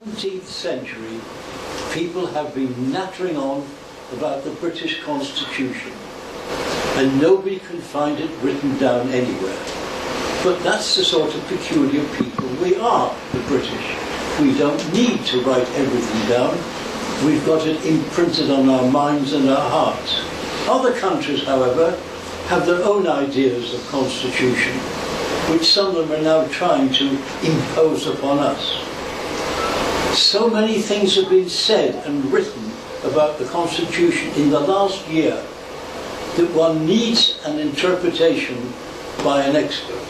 19th century, people have been nattering on about the British Constitution, and nobody can find it written down anywhere. But that's the sort of peculiar people we are, the British. We don't need to write everything down. We've got it imprinted on our minds and our hearts. Other countries, however, have their own ideas of constitution, which some of them are now trying to impose upon us. So many things have been said and written about the Constitution in the last year that one needs an interpretation by an expert.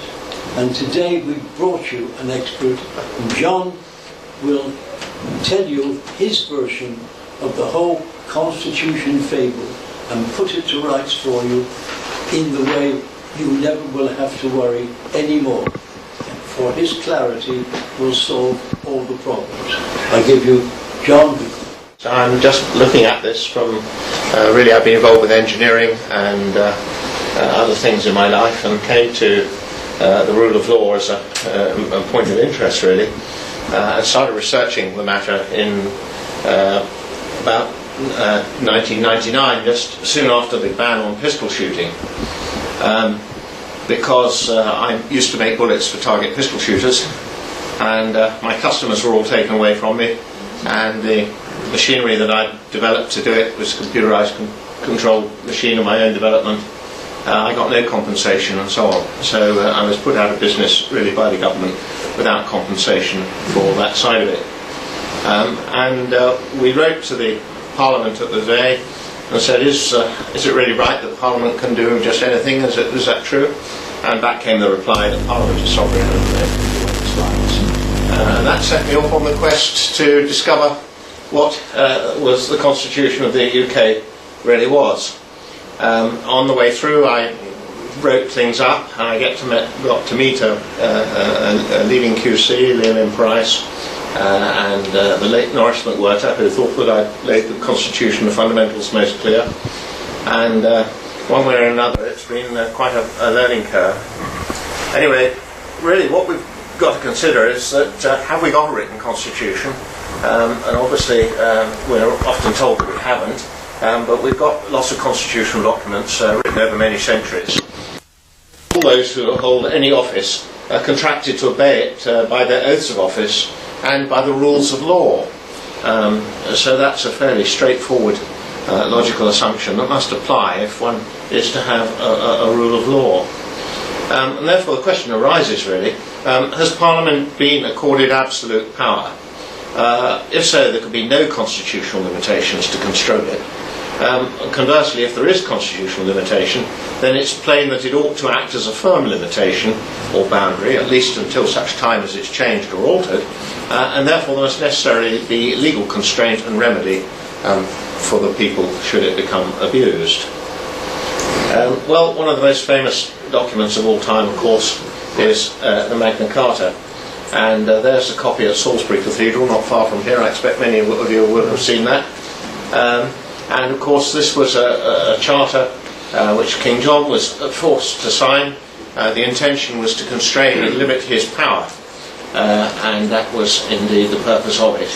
And today we've brought you an expert, and John will tell you his version of the whole Constitution fable and put it to rights for you in the way you never will have to worry anymore. For his clarity will solve all the problems. I give you John. So I'm just looking at this from, really I've been involved with engineering and other things in my life, and came to the rule of law as a point of interest really. I started researching the matter in about 1999, just soon after the ban on pistol shooting. Because I used to make bullets for target pistol shooters, and my customers were all taken away from me, and the machinery that I developed to do it was a computerized controlled machine of my own development. I got no compensation and so on, so I was put out of business really by the government without compensation for that side of it. And we wrote to the Parliament at the day and said, is it really right that Parliament can do just anything? Is that true? And back came the reply that Parliament is sovereign and that set me off on the quest to discover what was the Constitution of the UK really was. On the way through I wrote things up, and I got to meet a leading QC, Leland Price, and the late Norris McWhirter, who thought that I'd laid the Constitution, the fundamentals most clear. And one way or another, it's been quite a learning curve. Anyway, really what we've got to consider is that have we got a written Constitution? And obviously we're often told that we haven't, but we've got lots of constitutional documents written over many centuries. All those who hold any office are contracted to obey it by their oaths of office and by the rules of law. So that's a fairly straightforward logical assumption that must apply if one is to have a rule of law. And therefore the question arises really, has Parliament been accorded absolute power? If so, there could be no constitutional limitations to control it. Conversely, if there is constitutional limitation, then it's plain that it ought to act as a firm limitation or boundary, at least until such time as it's changed or altered, and therefore there must necessarily be legal constraint and remedy for the people should it become abused. Well, one of the most famous documents of all time, of course, is the Magna Carta, and there's a copy at Salisbury Cathedral, not far from here. I expect many of you will have seen that. And of course this was a charter which King John was forced to sign. The intention was to constrain and limit his power, and that was indeed the purpose of it.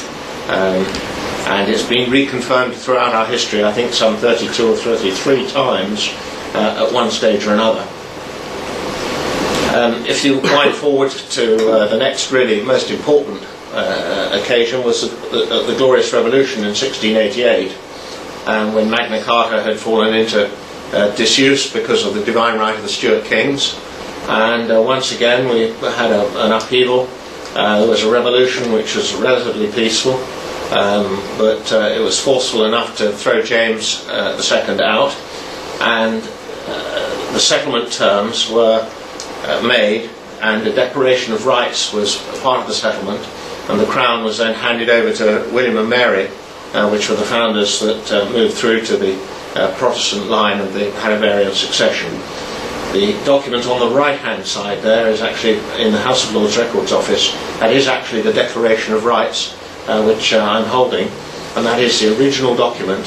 And it's been reconfirmed throughout our history, I think some 32 or 33 times at one stage or another. If you wind forward to the next really most important occasion was the Glorious Revolution in 1688, when Magna Carta had fallen into disuse because of the divine right of the Stuart kings, and once again we had an upheaval. There was a revolution which was relatively peaceful, but it was forceful enough to throw James II out, and the settlement terms were made, and a declaration of rights was part of the settlement, and the crown was then handed over to William and Mary, which were the founders that moved through to the Protestant line of the Hanoverian succession. The document on the right hand side there is actually in the House of Lords Records Office. That is actually the Declaration of Rights which I'm holding, and that is the original document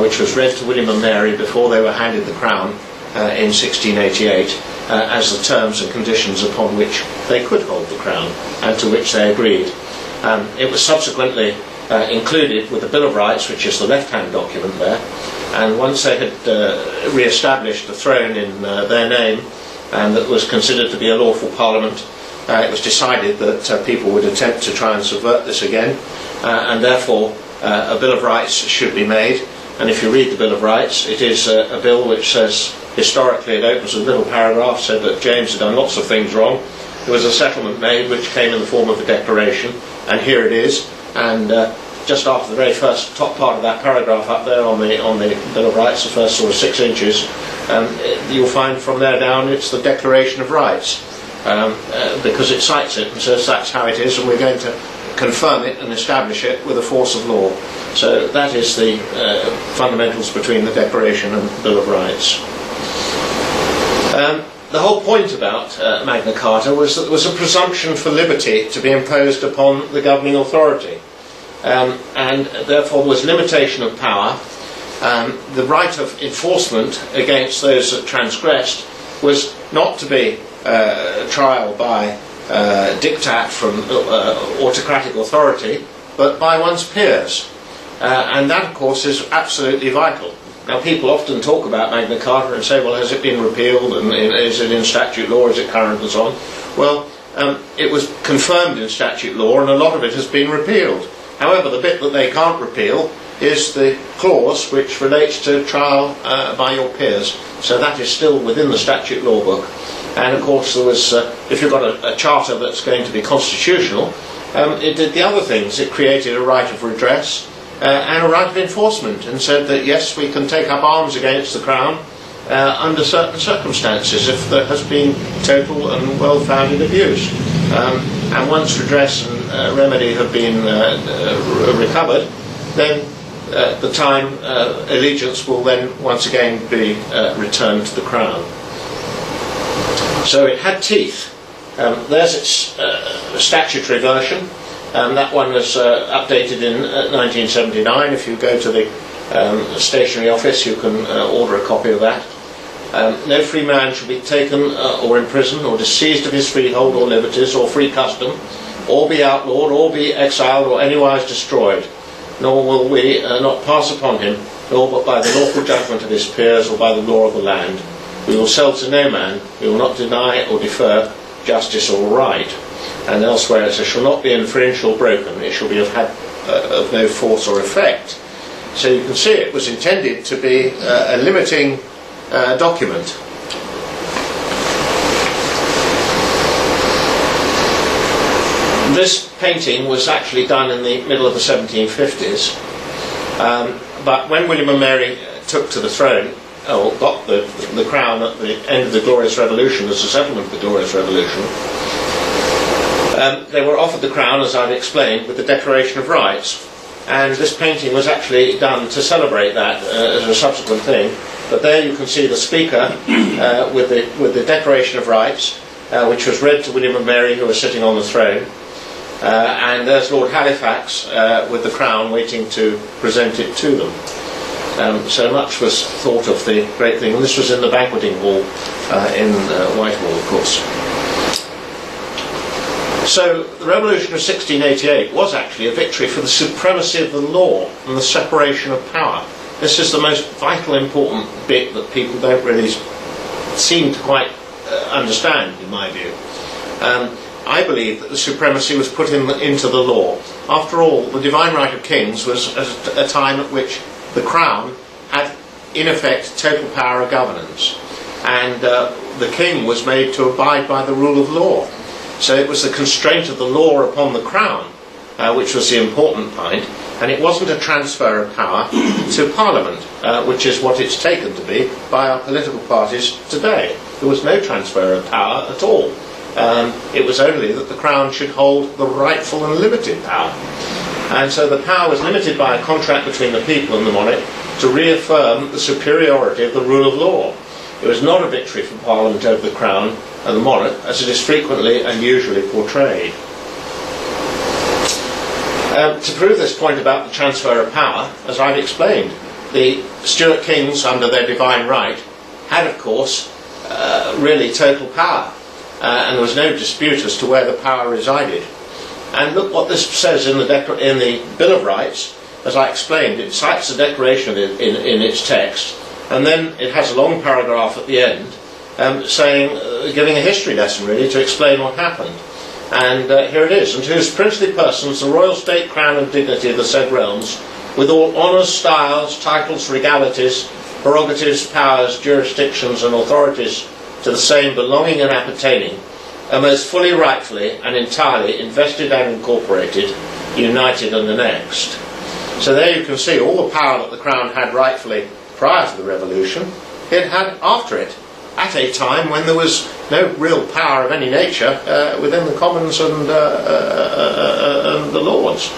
which was read to William and Mary before they were handed the crown in 1688 as the terms and conditions upon which they could hold the crown and to which they agreed. It was subsequently included with the Bill of Rights, which is the left-hand document there, and once they had re-established the throne in their name, and that was considered to be a lawful parliament, it was decided that people would attempt to try and subvert this again, and therefore a Bill of Rights should be made. And if you read the Bill of Rights, it is a bill which says, historically it opens with a little paragraph, said that James had done lots of things wrong. There was a settlement made which came in the form of a declaration, and here it is. And just after the very first top part of that paragraph up there on the Bill of Rights, the first sort of 6 inches, you'll find from there down it's the Declaration of Rights, because it cites it and says that's how it is, and we're going to confirm it and establish it with the force of law. So that is the fundamentals between the Declaration and the Bill of Rights. The whole point about Magna Carta was that there was a presumption for liberty to be imposed upon the governing authority, and therefore there was limitation of power. The right of enforcement against those that transgressed was not to be trial by diktat from autocratic authority, but by one's peers, and that of course is absolutely vital. Now people often talk about Magna Carta and say, well, has it been repealed, and is it in statute law, is it current, and so on. Well, it was confirmed in statute law, and a lot of it has been repealed. However, the bit that they can't repeal is the clause which relates to trial by your peers, so that is still within the statute law book. And of course there was, if you've got a charter that's going to be constitutional, it did the other things. It created a right of redress and a right of enforcement, and said that yes, we can take up arms against the Crown under certain circumstances if there has been total and well-founded abuse. And once redress and remedy have been recovered, then the time allegiance will then once again be returned to the Crown. So it had teeth. There's its statutory version. That one was updated in 1979. If you go to the stationery office, you can order a copy of that. No free man shall be taken or imprisoned or disseized of his freehold or liberties or free custom, or be outlawed or be exiled or anywise destroyed. Nor will we not pass upon him, nor but by the lawful judgment of his peers or by the law of the land. We will sell to no man, we will not deny or defer justice or right. And elsewhere it says, shall not be infringed or broken, it shall be of no force or effect. So you can see it was intended to be a limiting document. This painting was actually done in the middle of the 1750s, but when William and Mary took to the throne, or got the crown at the end of the Glorious Revolution, as a settlement of the Glorious Revolution, they were offered the crown, as I've explained, with the Declaration of Rights, and this painting was actually done to celebrate that as a subsequent thing. But there you can see the speaker with the Declaration of Rights, which was read to William and Mary, who were sitting on the throne, and there's Lord Halifax with the crown waiting to present it to them. So much was thought of the great thing, and this was in the banqueting hall in Whitehall, of course. So the Revolution of 1688 was actually a victory for the supremacy of the law and the separation of power. This is the most vital, important bit that people don't really seem to quite understand, in my view. I believe that the supremacy was put into the law. After all, the divine right of kings was at a time at which the Crown had, in effect, total power of governance, and the king was made to abide by the rule of law. So it was the constraint of the law upon the Crown which was the important point, and it wasn't a transfer of power to Parliament, which is what it's taken to be by our political parties today. There was no transfer of power at all. It was only that the Crown should hold the rightful and limited power. And so the power was limited by a contract between the people and the monarch to reaffirm the superiority of the rule of law. It was not a victory for Parliament over the Crown and the monarch, as it is frequently and usually portrayed. To prove this point about the transfer of power, as I've explained, the Stuart kings, under their divine right, had, of course, really total power, and there was no dispute as to where the power resided. And look what this says in the Bill of Rights. As I explained, it cites the Declaration in its text, and then it has a long paragraph at the end giving a history lesson really to explain what happened. And here it is: "And to whose princely persons the royal state, crown and dignity of the said realms, with all honours, styles, titles, regalities, prerogatives, powers, jurisdictions and authorities to the same belonging and appertaining, are most fully, rightfully and entirely invested and incorporated, united and annexed." So there you can see all the power that the Crown had rightfully prior to the Revolution, it had after it, at a time when there was no real power of any nature within the Commons and the Lords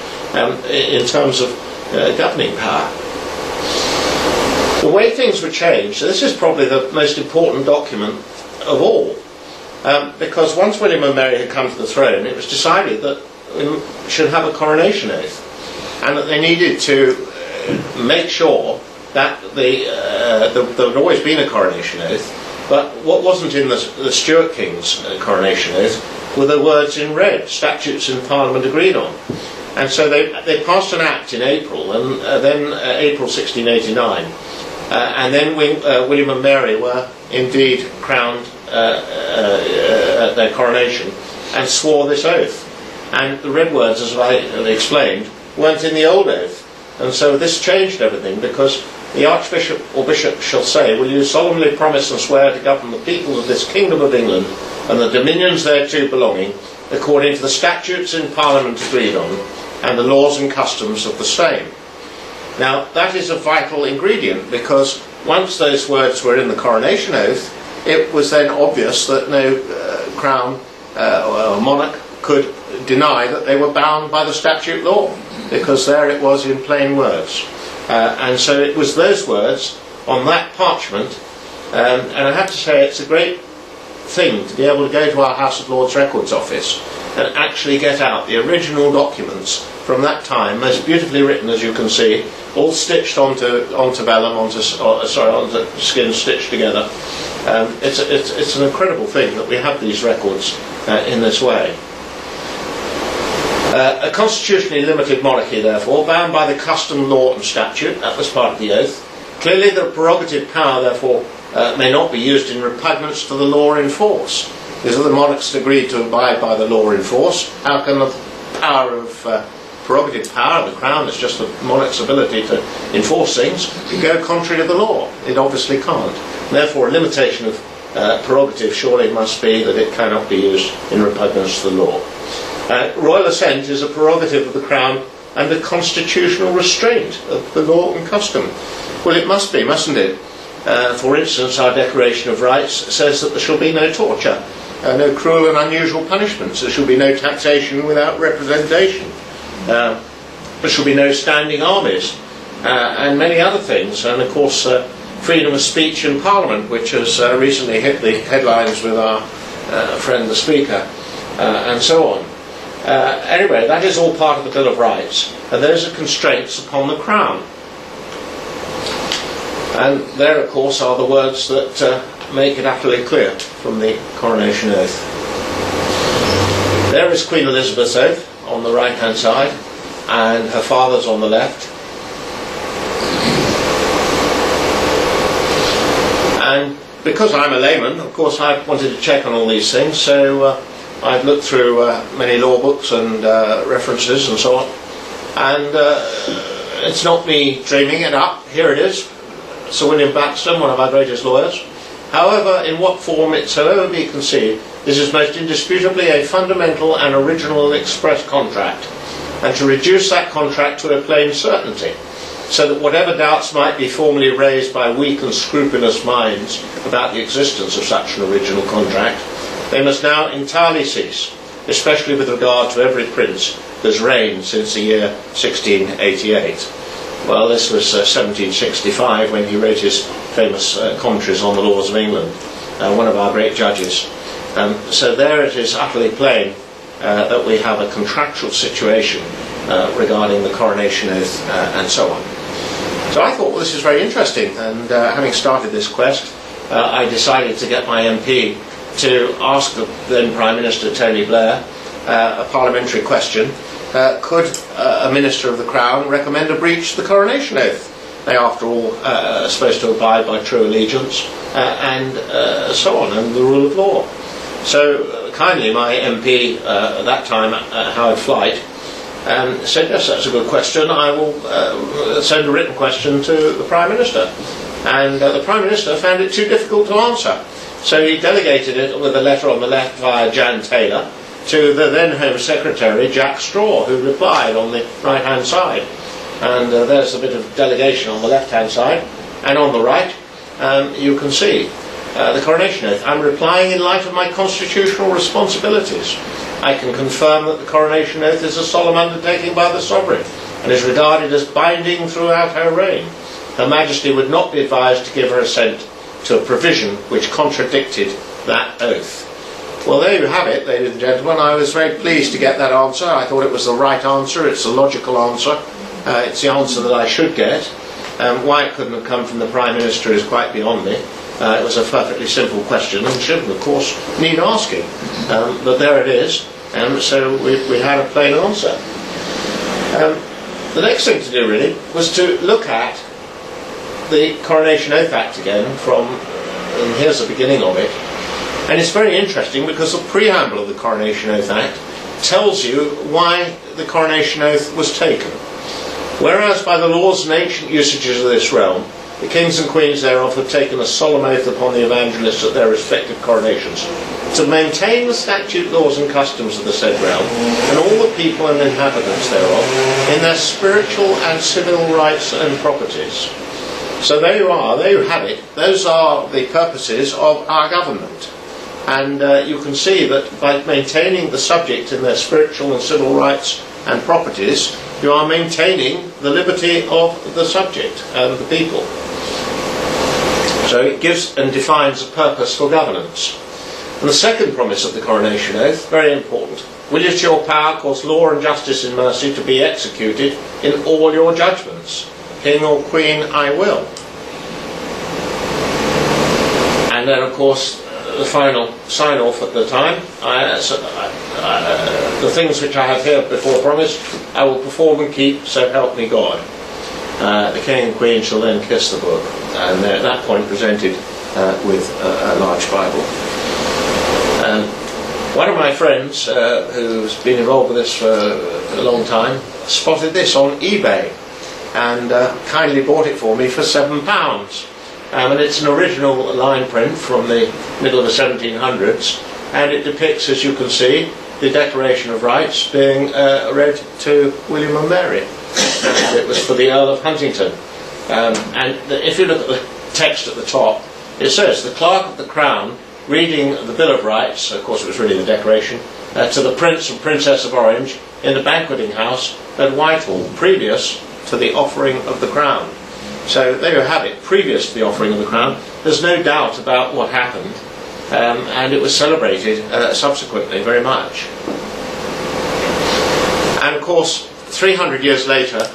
in terms of governing power. The way things were changed, this is probably the most important document of all, because once William and Mary had come to the throne, it was decided that we should have a coronation oath, and that they needed to make sure that there had always been a coronation oath, but what wasn't in the Stuart King's coronation oath were the words in red, statutes in Parliament agreed on. And so they passed an act in April, and then April 1689, and then William and Mary were indeed crowned at their coronation and swore this oath. And the red words, as I explained, weren't in the old oath. And so this changed everything, because the Archbishop or Bishop shall say, "Will you solemnly promise and swear to govern the peoples of this Kingdom of England and the dominions thereto belonging, according to the statutes in Parliament agreed on, and the laws and customs of the same?" Now that is a vital ingredient, because once those words were in the coronation oath, it was then obvious that no crown or monarch could deny that they were bound by the statute law, because there it was in plain words. And so it was those words on that parchment, and I have to say it's a great thing to be able to go to our House of Lords Records Office and actually get out the original documents from that time, most beautifully written, as you can see, all stitched onto vellum, onto skin, stitched together. It's an incredible thing that we have these records in this way. A constitutionally limited monarchy, therefore, bound by the custom, law and statute, that was part of the oath. Clearly the prerogative power, therefore, may not be used in repugnance to the law in force. Because if the monarchs agreed to abide by the law in force, how can the power of prerogative power of the Crown, is just the monarch's ability to enforce things, go contrary to the law? It obviously can't. Therefore, a limitation of prerogative surely must be that it cannot be used in repugnance to the law. Royal assent is a prerogative of the Crown under constitutional restraint of the law and custom. Well, it must be, mustn't it? For instance, our Declaration of Rights says that there shall be no torture, no cruel and unusual punishments, there shall be no taxation without representation, there shall be no standing armies, and many other things, and of course freedom of speech in Parliament, which has recently hit the headlines with our friend the Speaker, and so on. Anyway, that is all part of the Bill of Rights, and those are constraints upon the Crown. And there, of course, are the words that make it utterly clear from the coronation oath. There is Queen Elizabeth's oath on the right-hand side, and her father's on the left. And because I'm a layman, of course, I wanted to check on all these things, so I've looked through many law books and references and so on, and it's not me dreaming it up. Here it is, Sir William Baxter, one of our greatest lawyers. However, in what form it shall ever be conceived, this is most indisputably a fundamental and original and express contract, and to reduce that contract to a plain certainty, so that whatever doubts might be formerly raised by weak and scrupulous minds about the existence of such an original contract, they must now entirely cease, especially with regard to every prince who has reigned since the year 1688. Well, this was 1765 when he wrote his famous commentaries on the laws of England, one of our great judges. So there it is utterly plain that we have a contractual situation regarding the coronation oath and so on. So I thought, well, this is very interesting, and having started this quest, I decided to get my MP to ask the then Prime Minister Tony Blair a parliamentary question, could a minister of the Crown recommend a breach of the coronation oath? They, after all, are supposed to abide by true allegiance and so on, and the rule of law. So kindly my MP at that time, Howard Flight, said, yes, that's a good question. I will send a written question to the Prime Minister. And the Prime Minister found it too difficult to answer. So he delegated it with a letter on the left via Jan Taylor to the then Home Secretary, Jack Straw, who replied on the right-hand side. And there's a bit of delegation on the left-hand side. And on the right, you can see the coronation oath. I'm replying in light of my constitutional responsibilities. I can confirm that the coronation oath is a solemn undertaking by the Sovereign and is regarded as binding throughout her reign. Her Majesty would not be advised to give her assent to a provision which contradicted that oath. Well, there you have it, ladies and gentlemen. I was very pleased to get that answer. I thought it was the right answer. It's a logical answer. It's the answer that I should get. Why it couldn't have come from the Prime Minister is quite beyond me. It was a perfectly simple question and shouldn't, of course, need asking. But there it is. So we had a plain answer. The next thing to do, really, was to look at the Coronation Oath Act again and here's the beginning of it. And it's very interesting because the preamble of the Coronation Oath Act tells you why the Coronation Oath was taken. Whereas by the laws and ancient usages of this realm, the kings and queens thereof have taken a solemn oath upon the evangelists at their respective coronations, to maintain the statute, laws and customs of the said realm, and all the people and inhabitants thereof, in their spiritual and civil rights and properties. So there you are, there you have it. Those are the purposes of our government. And you can see that by maintaining the subject in their spiritual and civil rights and properties, you are maintaining the liberty of the subject and the people. So it gives and defines a purpose for governance. And the second promise of the Coronation Oath, very important. Will it your power cause law and justice and mercy to be executed in all your judgments? King or Queen, I will. And then, of course, the final sign-off at the time, the things which I have here before promised, I will perform and keep, so help me God. The King and Queen shall then kiss the book, and they're at that point presented with a large Bible. One of my friends, who's been involved with this for a long time, spotted this on eBay and kindly bought it for me for £7. And it's an original line print from the middle of the 1700s, and it depicts, as you can see, the Declaration of Rights being read to William and Mary. And it was for the Earl of Huntingdon. And if you look at the text at the top, it says, the Clerk of the Crown reading the Bill of Rights, of course it was really the Declaration, to the Prince and Princess of Orange in the banqueting house at Whitehall, previous to the offering of the crown. So there you have it, previous to the offering of the crown. There's no doubt about what happened, and it was celebrated subsequently very much. And of course, 300 years later,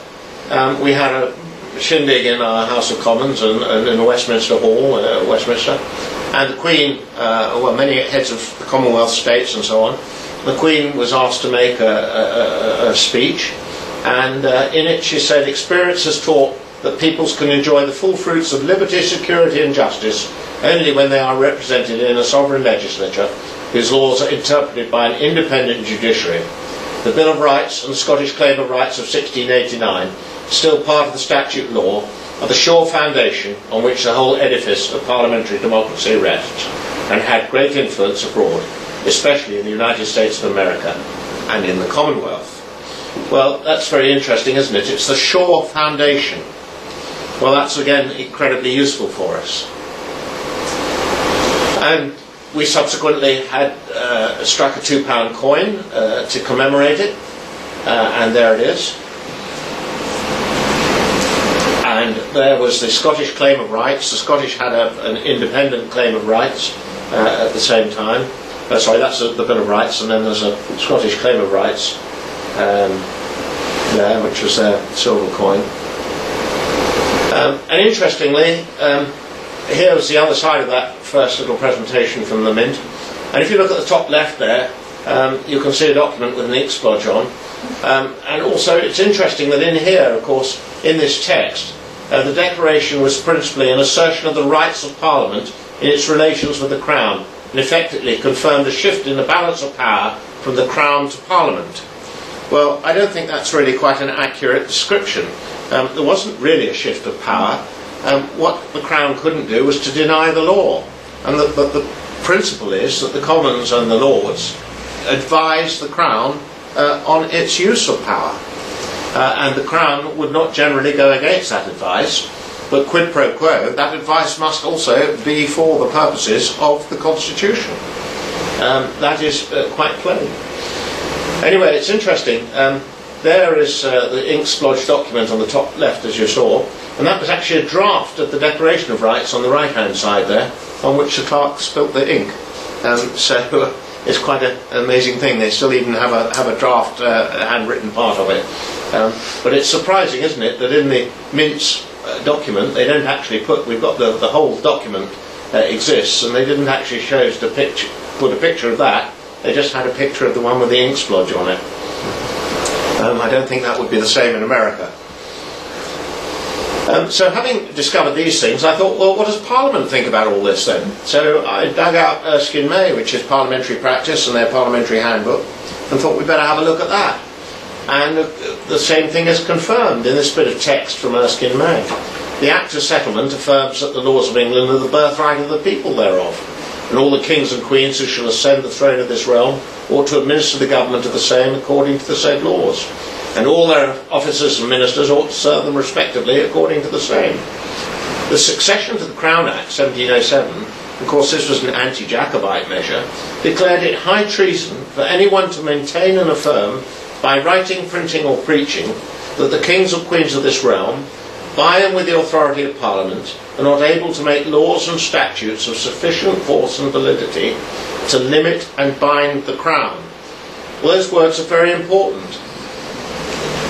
we had a shindig in our House of Commons and in Westminster Hall, Westminster, and the Queen, well, many heads of the Commonwealth states and so on, the Queen was asked to make a speech, and in it she said, experience has taught that peoples can enjoy the full fruits of liberty, security and justice only when they are represented in a sovereign legislature whose laws are interpreted by an independent judiciary. The Bill of Rights and the Scottish Claim of Rights of 1689, still part of the statute law, are the sure foundation on which the whole edifice of parliamentary democracy rests, and had great influence abroad, especially in the United States of America and in the Commonwealth. Well, that's very interesting, isn't it? It's the sure foundation. Well, that's again incredibly useful for us. And we subsequently had struck a £2 coin to commemorate it, and there it is. And there was the Scottish Claim of Rights. The Scottish had an independent Claim of Rights at the same time. Sorry, that's the Bill of Rights, and then there's a Scottish Claim of Rights there, which was their silver coin. And interestingly, here was the other side of that first little presentation from the Mint. And if you look at the top left there, you can see a document with an ink splodge on. And also it's interesting that in here, of course, in this text, the declaration was principally an assertion of the rights of Parliament in its relations with the Crown, and effectively confirmed a shift in the balance of power from the Crown to Parliament. Well, I don't think that's really quite an accurate description. There wasn't really a shift of power. What the Crown couldn't do was to deny the law. And the principle is that the Commons and the Lords advise the Crown on its use of power. And the Crown would not generally go against that advice, but quid pro quo, that advice must also be for the purposes of the Constitution. That is quite plain. Anyway, it's interesting. There is the ink splodge document on the top left, as you saw, and that was actually a draft of the Declaration of Rights on the right-hand side there, on which the clerk spilt the ink. So it's quite an amazing thing. They still even have a draft handwritten part of it. But it's surprising, isn't it, that in the Mint's document they don't actually put, we've got the whole document exists, and they didn't actually put a picture of that. They just had a picture of the one with the ink splodge on it. I don't think that would be the same in America. So having discovered these things, I thought, well, what does Parliament think about all this then? So I dug out Erskine May, which is parliamentary practice and their parliamentary handbook, and thought we'd better have a look at that. And the same thing is confirmed in this bit of text from Erskine May. The Act of Settlement affirms that the laws of England are the birthright of the people thereof, and all the kings and queens who shall ascend the throne of this realm ought to administer the government of the same according to the said laws, and all their officers and ministers ought to serve them respectively according to the same. The succession to the Crown Act 1707, of course this was an anti-Jacobite measure, declared it high treason for anyone to maintain and affirm by writing, printing or preaching that the kings or queens of this realm, by and with the authority of Parliament, are not able to make laws and statutes of sufficient force and validity to limit and bind the Crown. Well, those words are very important.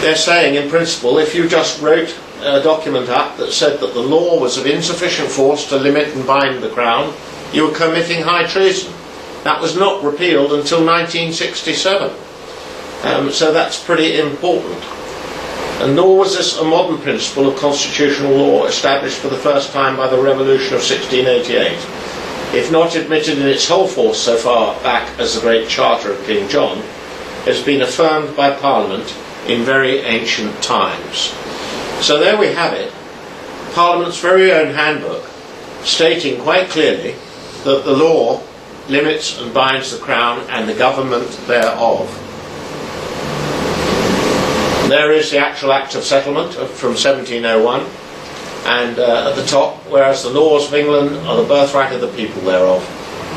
They're saying, in principle, if you just wrote a document up that said that the law was of insufficient force to limit and bind the Crown, you were committing high treason. That was not repealed until 1967. So that's pretty important. And nor was this a modern principle of constitutional law established for the first time by the Revolution of 1688. If not admitted in its whole force so far back as the Great Charter of King John, it has been affirmed by Parliament in very ancient times. So there we have it, Parliament's very own handbook, stating quite clearly that the law limits and binds the Crown and the government thereof. There is the actual Act of Settlement from 1701, and at the top, whereas the laws of England are the birthright of the people thereof,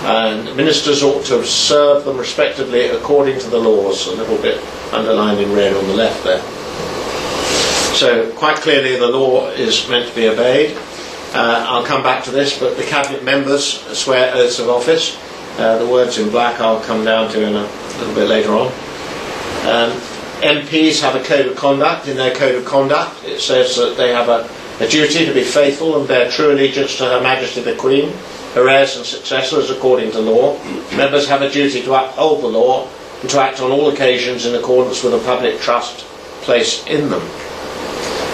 and ministers ought to serve them respectively according to the laws, a little bit underlined in red on the left there. So quite clearly the law is meant to be obeyed. I'll come back to this, but the cabinet members swear oaths of office. The words in black I'll come down to in a little bit later on. MPs have a code of conduct. In their code of conduct it says that they have a duty to be faithful and bear true allegiance to Her Majesty the Queen, her heirs and successors according to law. Members have a duty to uphold the law and to act on all occasions in accordance with the public trust placed in them.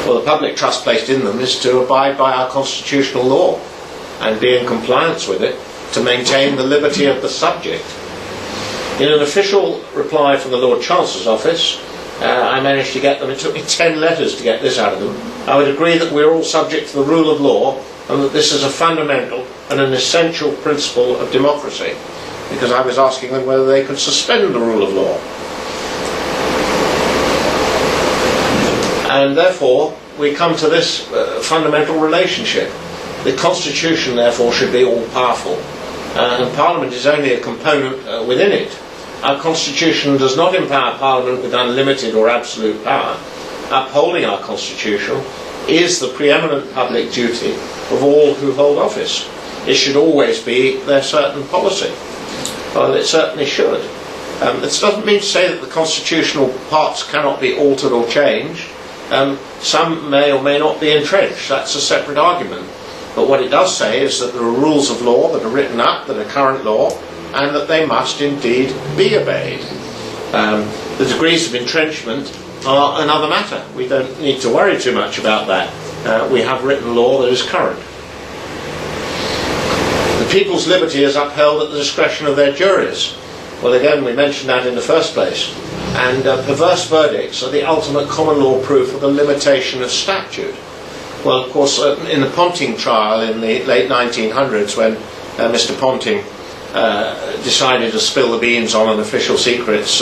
Well, the public trust placed in them is to abide by our constitutional law and be in compliance with it to maintain the liberty of the subject. In an official reply from the Lord Chancellor's office, I managed to get them, it took me 10 letters to get this out of them. I would agree that we're all subject to the rule of law and that this is a fundamental and an essential principle of democracy, because I was asking them whether they could suspend the rule of law. And therefore we come to this fundamental relationship. The Constitution therefore should be all powerful, and Parliament is only a component within it. Our Constitution does not empower Parliament with unlimited or absolute power. Upholding our Constitution is the preeminent public duty of all who hold office. It should always be their certain policy. Well, it certainly should. This doesn't mean to say that the constitutional parts cannot be altered or changed. Some may or may not be entrenched. That's a separate argument. But what it does say is that there are rules of law that are written up, that are current law, and that they must indeed be obeyed. The degrees of entrenchment are another matter. We don't need to worry too much about that. We have written law that is current. The people's liberty is upheld at the discretion of their juries. Well, again, we mentioned that in the first place. And perverse verdicts are the ultimate common law proof of the limitation of statute. Well, of course, in the Ponting trial in the late 1900s, when Mr. Ponting decided to spill the beans on an official secrets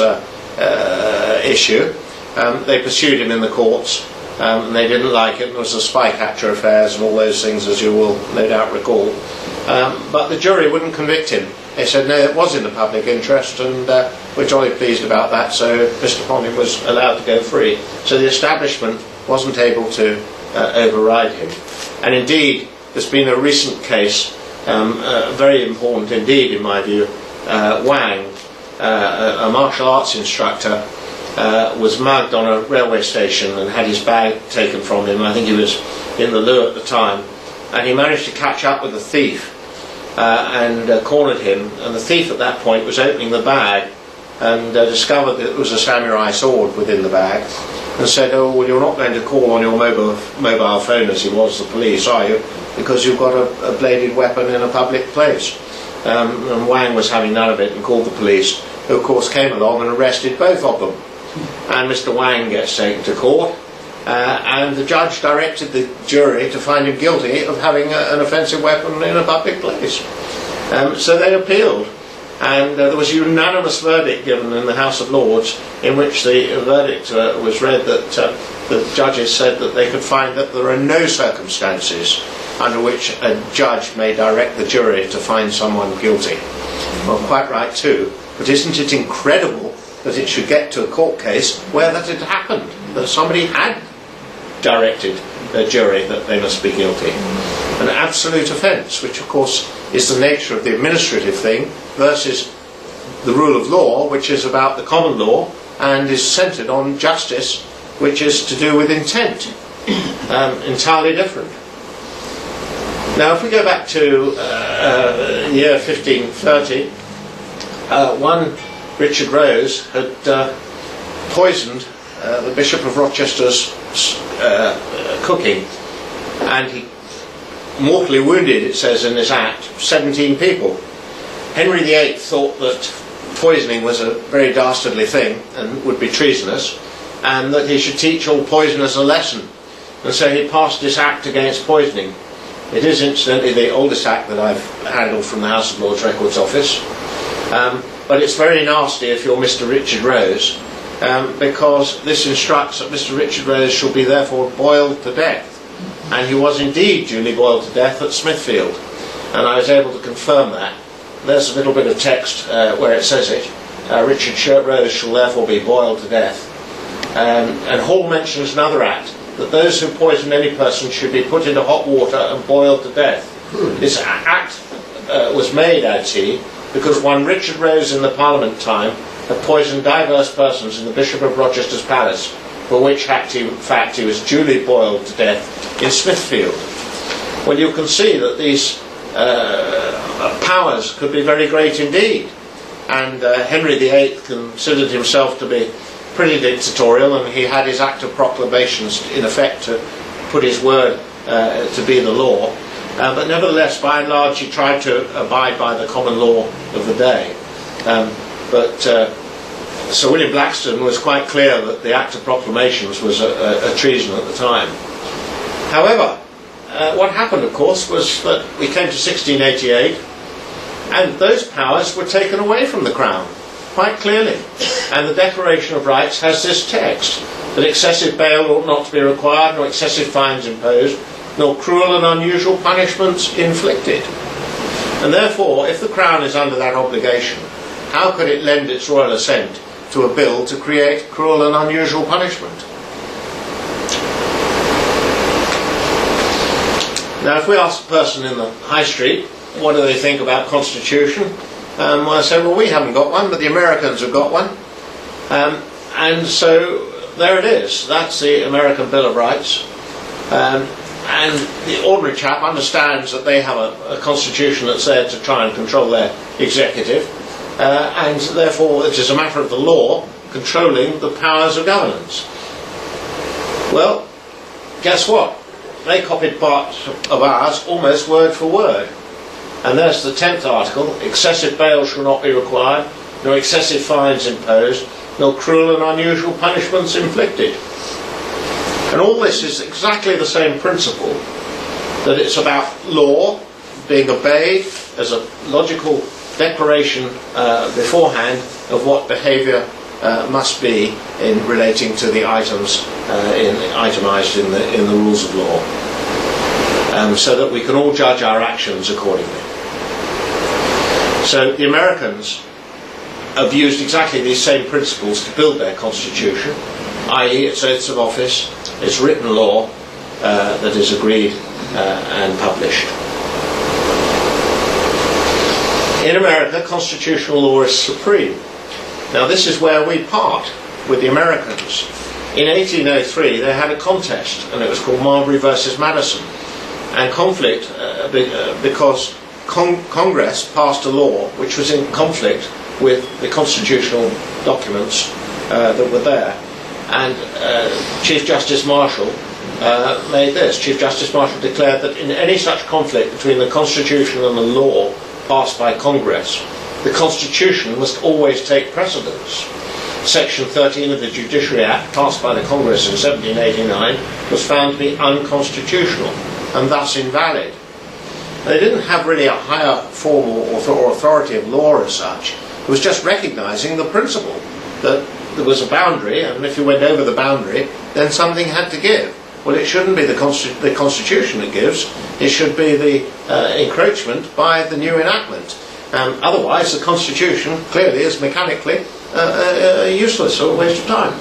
issue, they pursued him in the courts, and they didn't like it. There was the spy catcher affairs and all those things, as you will no doubt recall. But the jury wouldn't convict him. They said, no, it was in the public interest, and we're jolly pleased about that, so Mr. Ponting was allowed to go free. So the establishment wasn't able to override him. And indeed, there's been a recent case, very important indeed in my view. Wang, a martial arts instructor, was mugged on a railway station and had his bag taken from him. I think he was in the loo at the time, and he managed to catch up with the thief and cornered him, and the thief at that point was opening the bag and discovered that it was a samurai sword within the bag, and said, oh, well, you're not going to call on your mobile phone, as he was, the police, are you, because you've got a bladed weapon in a public place. And Wang was having none of it and called the police, who of course came along and arrested both of them. And Mr. Wang gets taken to court, and the judge directed the jury to find him guilty of having an offensive weapon in a public place. So they appealed, and there was a unanimous verdict given in the House of Lords, in which the verdict was read that the judges said that they could find that there are no circumstances under which a judge may direct the jury to find someone guilty. Well, quite right too, but isn't it incredible that it should get to a court case where that had happened, that somebody had directed the jury that they must be guilty? An absolute offence, which of course is the nature of the administrative thing, versus the rule of law, which is about the common law and is centred on justice, which is to do with intent. Entirely different. Now, if we go back to year 1530, one Richard Rose had poisoned the Bishop of Rochester's cooking, and he mortally wounded, it says in this act, 17 people. Henry VIII thought that poisoning was a very dastardly thing and would be treasonous, and that he should teach all poisoners a lesson, and so he passed this act against poisoning. It is incidentally the oldest act that I've handled from the House of Lords Records Office, but it's very nasty if you're Mr. Richard Rose, because this instructs that Mr. Richard Rose shall be therefore boiled to death, and he was indeed duly boiled to death at Smithfield, and I was able to confirm that. There's a little bit of text where it says it. Richard Rose shall therefore be boiled to death. And Hall mentions another act, that those who poison any person should be put into hot water and boiled to death. This act was made, adds he, because one Richard Rose in the Parliament time had poisoned divers persons in the Bishop of Rochester's palace, for which act, in fact, he was duly boiled to death in Smithfield. Well, you can see that these powers could be very great indeed, and Henry VIII considered himself to be pretty dictatorial, and he had his Act of Proclamations in effect to put his word to be the law, but nevertheless by and large he tried to abide by the common law of the day. But Sir William Blackstone was quite clear that the Act of Proclamations was a treason at the time. However, what happened, of course, was that we came to 1688, and those powers were taken away from the Crown, quite clearly. And the Declaration of Rights has this text, that excessive bail ought not to be required, nor excessive fines imposed, nor cruel and unusual punishments inflicted. And therefore, if the Crown is under that obligation, how could it lend its royal assent to a bill to create cruel and unusual punishment? Now, if we ask a person in the High Street, what do they think about Constitution? Well, I say, well, we haven't got one, but the Americans have got one. And so there it is. That's the American Bill of Rights. And the ordinary chap understands that they have a constitution that's there to try and control their executive. and therefore it is a matter of the law controlling the powers of governance. Well, guess what? They copied part of ours almost word for word. And there's the 10th article: excessive bail shall not be required, nor excessive fines imposed, nor cruel and unusual punishments inflicted. And all this is exactly the same principle, that it's about law being obeyed as a logical declaration beforehand of what behaviour must be in relating to the items itemised in the rules of law, so that we can all judge our actions accordingly. So the Americans have used exactly these same principles to build their constitution, i.e. its oaths of office, its written law that is agreed and published. In America, constitutional law is supreme. Now this is where we part with the Americans. In 1803 they had a contest, and it was called Marbury versus Madison, and conflict because Congress passed a law which was in conflict with the constitutional documents that were there. And Chief Justice Marshall made this. Chief Justice Marshall declared that in any such conflict between the Constitution and the law passed by Congress, the Constitution must always take precedence. Section 13 of the Judiciary Act, passed by the Congress in 1789, was found to be unconstitutional and thus invalid. They didn't have really a higher formal or authority of law as such. It was just recognising the principle that there was a boundary, and if you went over the boundary, then something had to give. Well, it shouldn't be the Constitution that gives, it should be the encroachment by the new enactment. Otherwise, the Constitution clearly is mechanically useless or a waste of time.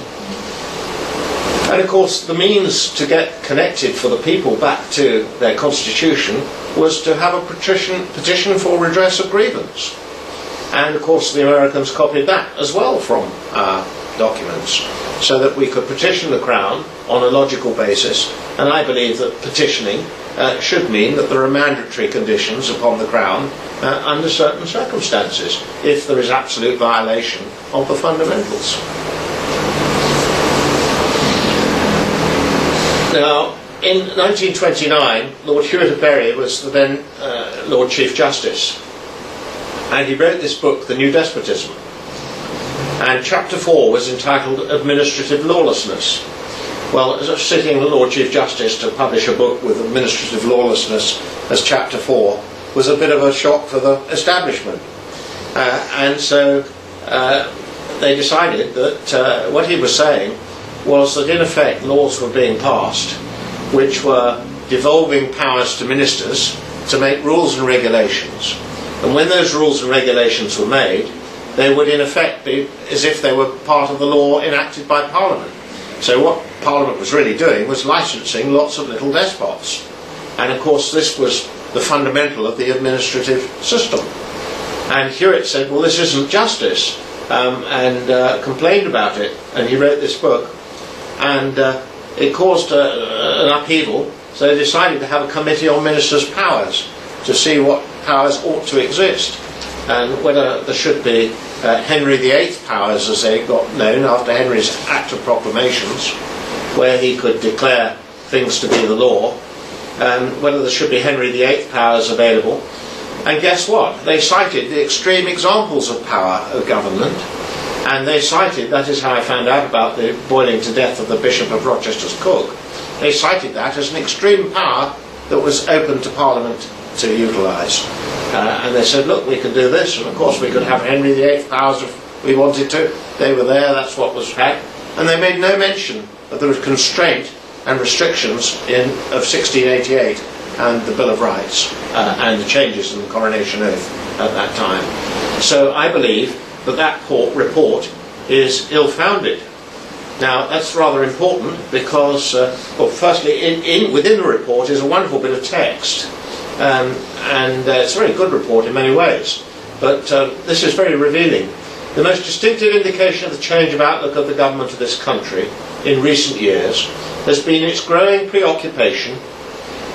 And of course, the means to get connected for the people back to their Constitution was to have a petition for redress of grievance. And of course, the Americans copied that as well from documents, so that we could petition the Crown on a logical basis. And I believe that petitioning should mean that there are mandatory conditions upon the Crown under certain circumstances, if there is absolute violation of the fundamentals. Now, in 1929, Lord Hewitt of Bury was the then Lord Chief Justice, and he wrote this book, The New Despotism. And chapter 4 was entitled Administrative Lawlessness. Well, as a sitting Lord Chief Justice to publish a book with administrative lawlessness as chapter 4 was a bit of a shock for the establishment. And so they decided that what he was saying was that in effect laws were being passed which were devolving powers to ministers to make rules and regulations. And when those rules and regulations were made, they would in effect be as if they were part of the law enacted by Parliament. So what Parliament was really doing was licensing lots of little despots. And of course this was the fundamental of the administrative system. And Hewitt said, well, this isn't justice, and complained about it. And he wrote this book. And it caused an upheaval, so they decided to have a committee on ministers' powers to see what powers ought to exist, and whether there should be Henry VIII powers, as they got known after Henry's Act of Proclamations, where he could declare things to be the law, and whether there should be Henry VIII powers available. And guess what? They cited the extreme examples of power of government, and they cited, that is how I found out about the boiling to death of the Bishop of Rochester's cook, they cited that as an extreme power that was open to Parliament to utilise. And they said, look, we can do this, and of course we could have Henry VIII powers if we wanted to. They were there, that's what was had. And they made no mention of the constraint and restrictions of 1688 and the Bill of Rights and the changes in the Coronation Oath at that time. So I believe that report is ill-founded. Now that's rather important because, well, firstly, within the report is a wonderful bit of text, and it's a very good report in many ways, but this is very revealing. The most distinctive indication of the change of outlook of the government of this country in recent years has been its growing preoccupation,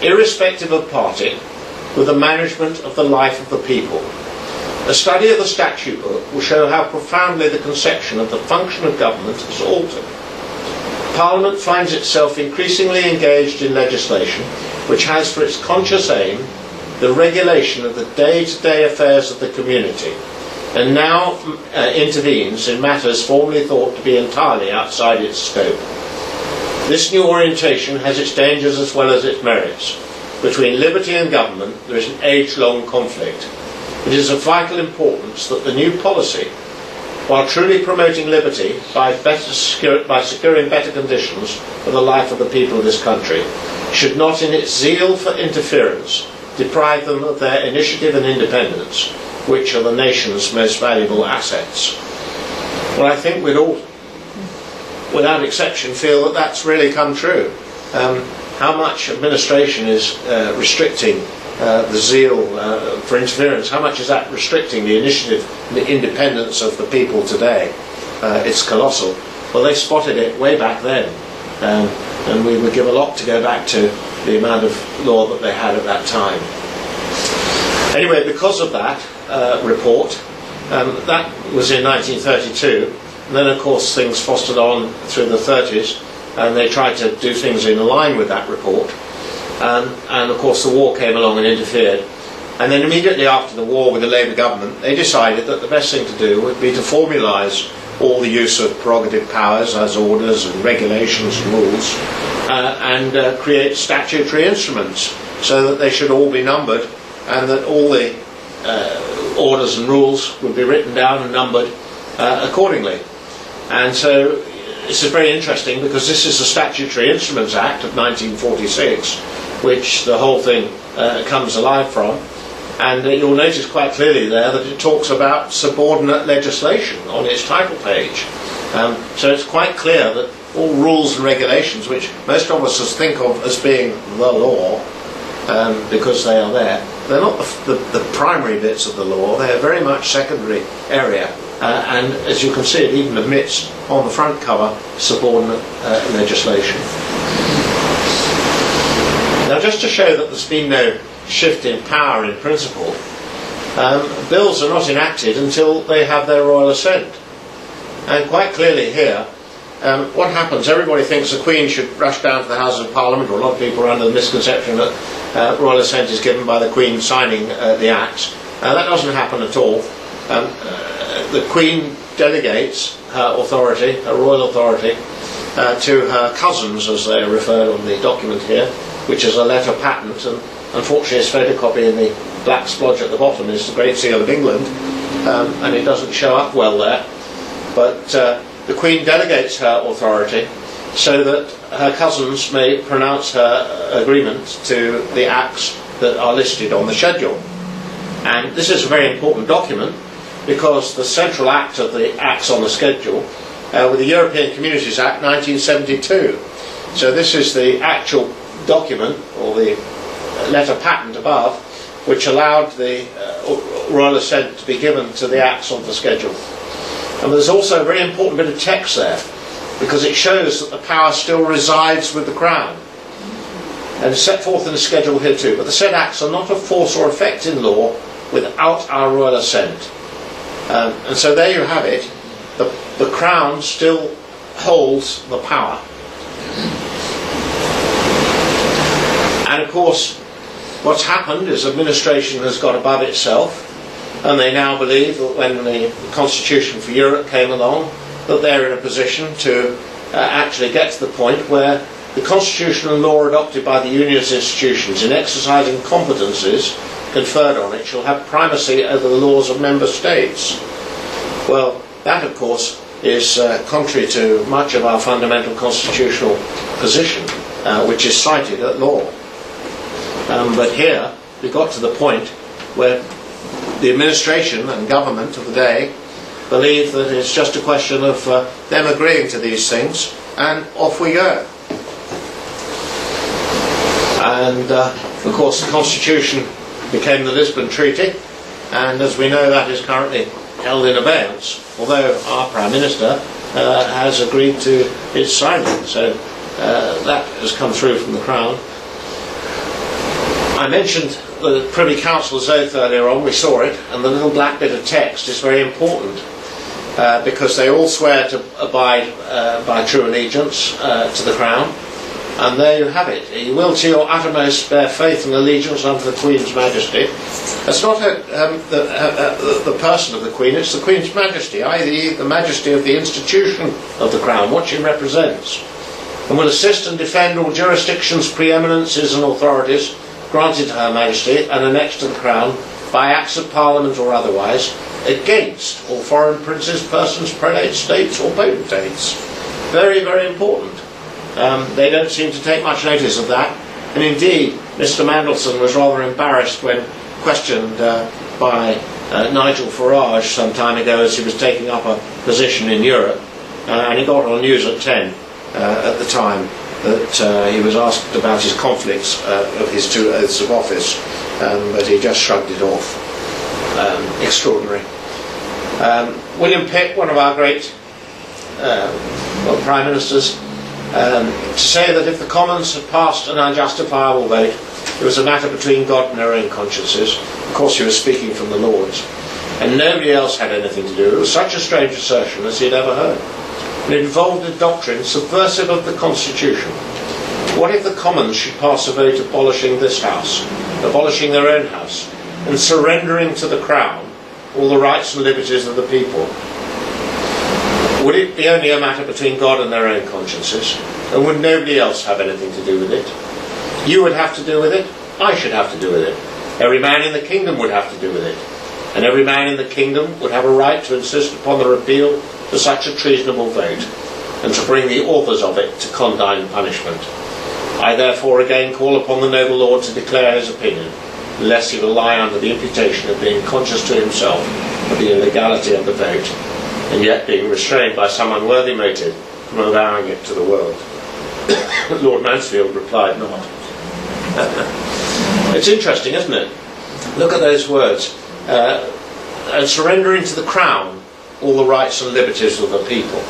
irrespective of party, with the management of the life of the people. A study of the statute book will show how profoundly the conception of the function of government has altered. Parliament finds itself increasingly engaged in legislation which has for its conscious aim the regulation of the day-to-day affairs of the community, and now intervenes in matters formerly thought to be entirely outside its scope. This new orientation has its dangers as well as its merits. Between liberty and government there is an age-long conflict. It is of vital importance that the new policy, while truly promoting liberty by securing better conditions for the life of the people of this country, should not in its zeal for interference deprive them of their initiative and independence, which are the nation's most valuable assets. Well, I think we'd all, without exception, feel that that's really come true. How much administration is restricting the zeal for interference? How much is that restricting the initiative and the independence of the people today? It's colossal. Well, they spotted it way back then, and we would give a lot to go back to the amount of law that they had at that time. Anyway, because of that report, that was in 1932, and then of course things fostered on through the 30s, and they tried to do things in line with that report, and of course the war came along and interfered, and then immediately after the war with the Labour government they decided that the best thing to do would be to formalise all the use of prerogative powers as orders and regulations and rules, and create statutory instruments so that they should all be numbered, and that all the orders and rules would be written down and numbered accordingly. And so this is very interesting, because this is the Statutory Instruments Act of 1946, which the whole thing comes alive from. And you'll notice quite clearly there that it talks about subordinate legislation on its title page. So it's quite clear that all rules and regulations, which most of us think of as being the law, because they are there, they're not the primary bits of the law, they're very much secondary area. And as you can see, it even admits on the front cover subordinate legislation. Now, just to show that there's been no shift in power in principle, bills are not enacted until they have their royal assent. And quite clearly here, what happens, everybody thinks the Queen should rush down to the Houses of Parliament, or a lot of people are under the misconception that royal assent is given by the Queen signing the Acts. That doesn't happen at all. The Queen delegates her authority, her royal authority, to her cousins, as they are referred on the document here, which is a letter patent, and unfortunately its photocopy in the black splodge at the bottom is the Great Seal of England, and it doesn't show up well there. But the Queen delegates her authority so that her cousins may pronounce her agreement to the acts that are listed on the schedule. And this is a very important document, because the central act of the acts on the schedule with the European Communities Act 1972. So this is the actual document, or the letter patent above, which allowed the royal assent to be given to the acts on the schedule. And there's also a very important bit of text there, because it shows that the power still resides with the Crown, and is set forth in the schedule here too. But the said acts are not of force or effect in law without our royal assent. And so there you have it. The Crown still holds the power. And of course, what's happened is administration has got above itself, and they now believe that when the Constitution for Europe came along, that they're in a position to actually get to the point where the constitutional law adopted by the Union's institutions in exercising competences conferred on it shall have primacy over the laws of member states. Well, that of course is contrary to much of our fundamental constitutional position, which is cited at law. But here we got to the point where the administration and government of the day believe that it's just a question of them agreeing to these things, and off we go. And of course the Constitution became the Lisbon Treaty, and as we know, that is currently held in abeyance, although our Prime Minister has agreed to its signing. So that has come through from the Crown. I mentioned the Privy Council's oath earlier on, we saw it, and the little black bit of text is very important because they all swear to abide by true allegiance to the Crown. And there you have it. You will to your uttermost bear faith and allegiance unto the Queen's Majesty. That's not the person of the Queen, it's the Queen's Majesty, i.e. the majesty of the institution of the Crown, what she represents. And will assist and defend all jurisdictions, preeminences and authorities granted to Her Majesty and annexed to the Crown by Acts of Parliament or otherwise, against all foreign princes, persons, prelates, states or potentates. Very, very important. They don't seem to take much notice of that, and indeed Mr Mandelson was rather embarrassed when questioned by Nigel Farage some time ago as he was taking up a position in Europe, and he got on News at 10 at the time that he was asked about his conflicts of his 2 oaths of office, but he just shrugged it off. Extraordinary. William Pitt, one of our great Prime Ministers, to say that if the Commons had passed an unjustifiable vote, it was a matter between God and their own consciences. Of course he was speaking from the Lords, and nobody else had anything to do. It was such a strange assertion as he'd ever heard. And it involved a doctrine subversive of the Constitution. What if the Commons should pass a vote abolishing this House, abolishing their own House, and surrendering to the Crown all the rights and liberties of the people? Would it be only a matter between God and their own consciences? And would nobody else have anything to do with it? You would have to do with it. I should have to do with it. Every man in the kingdom would have to do with it. And every man in the kingdom would have a right to insist upon the repeal of such a treasonable vote, and to bring the authors of it to condign punishment. I therefore again call upon the noble Lord to declare his opinion, lest he will lie under the imputation of being conscious to himself of the illegality of the vote, and yet being restrained by some unworthy motive from allowing it to the world. Lord Mansfield replied not. It's interesting, isn't it? Look at those words. And surrendering to the Crown all the rights and liberties of the people.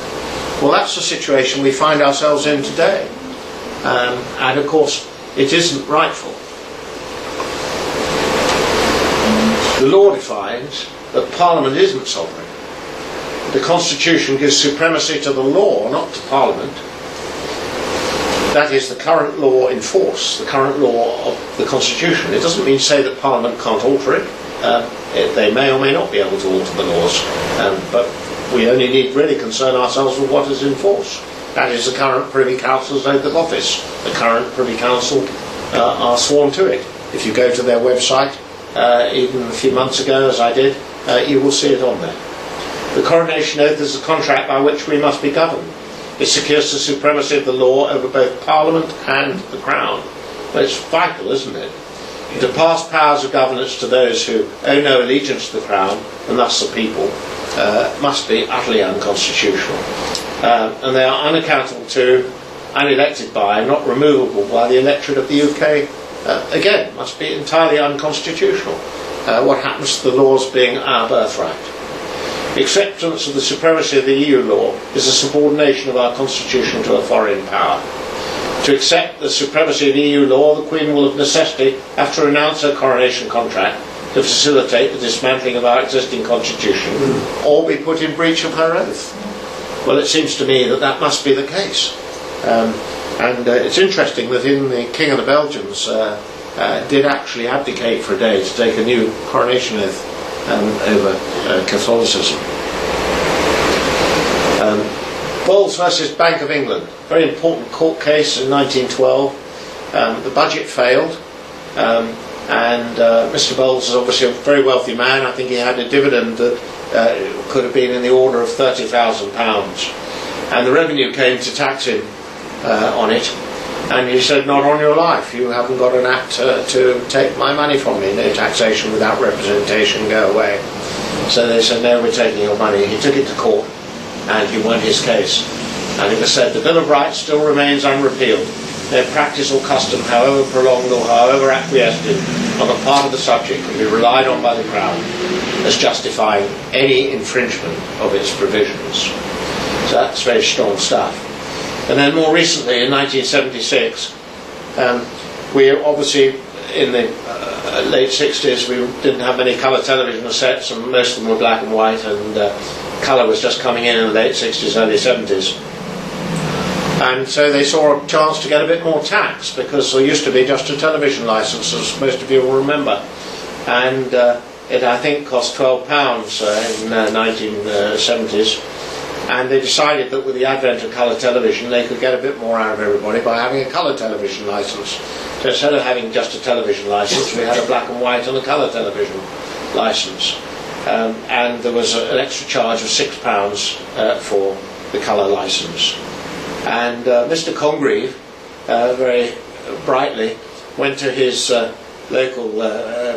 Well, that's the situation we find ourselves in today. And of course, it isn't rightful. The law defines that Parliament isn't sovereign. The Constitution gives supremacy to the law, not to Parliament. That is the current law in force, the current law of the Constitution. It doesn't mean to say that Parliament can't alter it. They may or may not be able to alter the laws, but we only need really concern ourselves with what is in force. That is the current Privy Council's oath of office. The current Privy Council are sworn to it. If you go to their website, even a few months ago, as I did, you will see it on there. The coronation oath is the contract by which we must be governed. It secures the supremacy of the law over both Parliament and the Crown. But it's vital, isn't it? To pass powers of governance to those who owe no allegiance to the Crown, and thus the people, must be utterly unconstitutional. And they are unaccountable to, unelected by, and not removable by the electorate of the UK, again, must be entirely unconstitutional. What happens to the laws being our birthright? Acceptance of the supremacy of the EU law is a subordination of our constitution to a foreign power. To accept the supremacy of the EU law, the Queen will of necessity have to renounce her coronation contract to facilitate the dismantling of our existing constitution, or be put in breach of her oath. Well, it seems to me that that must be the case. And it's interesting that the King of the Belgians did actually abdicate for a day to take a new coronation oath over Catholicism. Bowles versus Bank of England, very important court case in 1912. The budget failed, and Mr. Bowles is obviously a very wealthy man. I think he had a dividend that could have been in the order of £30,000, and the revenue came to tax him on it, and he said, "Not on your life, you haven't got an act to take my money from me, no taxation without representation, go away." So they said, "No, we're taking your money." He took it to court and he won his case, and it was said the Bill of Rights still remains unrepealed. No practice or custom, however prolonged or however acquiesced in on the part of the subject, can be relied on by the Crown as justifying any infringement of its provisions. So that's very strong stuff. And then more recently, in 1976, we obviously in the late 60s we didn't have many colour television sets, and most of them were black and white, and colour was just coming in the late 60s, early 70s. And so they saw a chance to get a bit more tax, because there used to be just a television licence, as most of you will remember. And it, I think, cost £12 in the 1970s. And they decided that with the advent of colour television, they could get a bit more out of everybody by having a colour television licence. So instead of having just a television licence, we had a black and white and a colour television licence. And there was an extra charge of £6 for the colour licence. And Mr. Congreve, very brightly, went to his local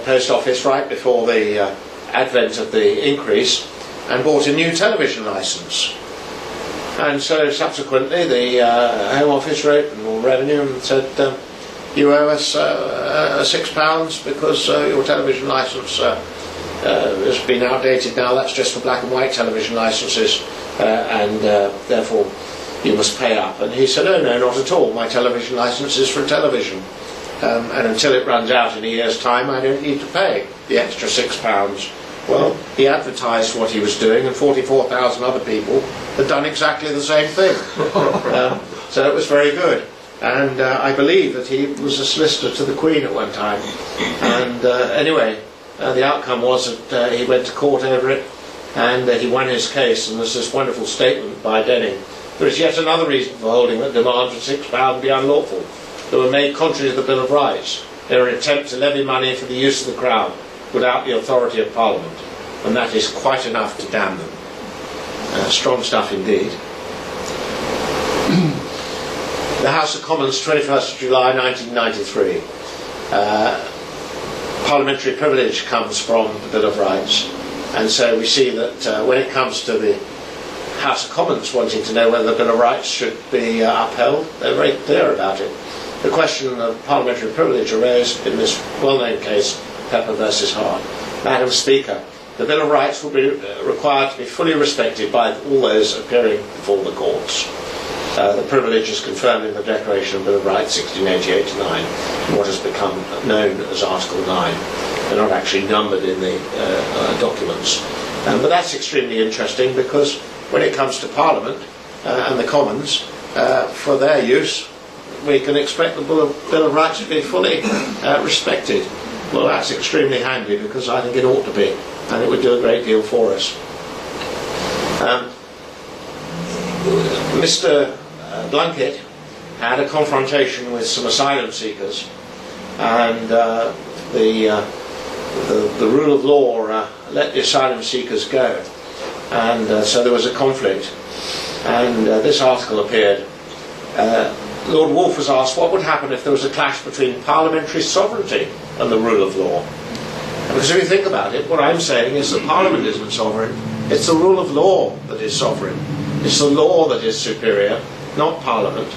post office right before the advent of the increase and bought a new television licence. And so subsequently the Home Office wrote, or Revenue, and said, you owe us £6 because your television licence has been outdated now. That's just for black and white television licences, and therefore you must pay up. And he said, oh no, not at all, my television licence is for television, and until it runs out in a year's time I don't need to pay the extra £6. Well, he advertised what he was doing, and 44,000 other people had done exactly the same thing. So it was very good. And I believe that he was a solicitor to the Queen at one time. And anyway, the outcome was that he went to court over it, and he won his case, and there's this wonderful statement by Denning. There is yet another reason for holding that demands for £6 be unlawful. They were made contrary to the Bill of Rights. They were an attempt to levy money for the use of the Crown without the authority of Parliament, and that is quite enough to damn them. Strong stuff indeed. The House of Commons, 21st of July 1993. Parliamentary privilege comes from the Bill of Rights, and so we see that when it comes to the House of Commons wanting to know whether the Bill of Rights should be upheld, they're very clear about it. The question of parliamentary privilege arose in this well-known case, Pepper versus Hart. Madam Speaker, the Bill of Rights will be required to be fully respected by all those appearing before the courts. The privilege is confirmed in the Declaration of the Bill of Rights 1688-9, what has become known as Article 9. They're not actually numbered in the documents. But that's extremely interesting, because when it comes to Parliament and the Commons, for their use, we can expect the Bill of Rights to be fully respected. Well, that's extremely handy, because I think it ought to be, and it would do a great deal for us. Mr. Blunkett had a confrontation with some asylum seekers, and the rule of law let the asylum seekers go, and so there was a conflict, and this article appeared. Lord Wolfe was asked what would happen if there was a clash between parliamentary sovereignty and the rule of law. Because if you think about it, what I'm saying is that Parliament isn't sovereign, it's the rule of law that is sovereign. It's the law that is superior, not Parliament.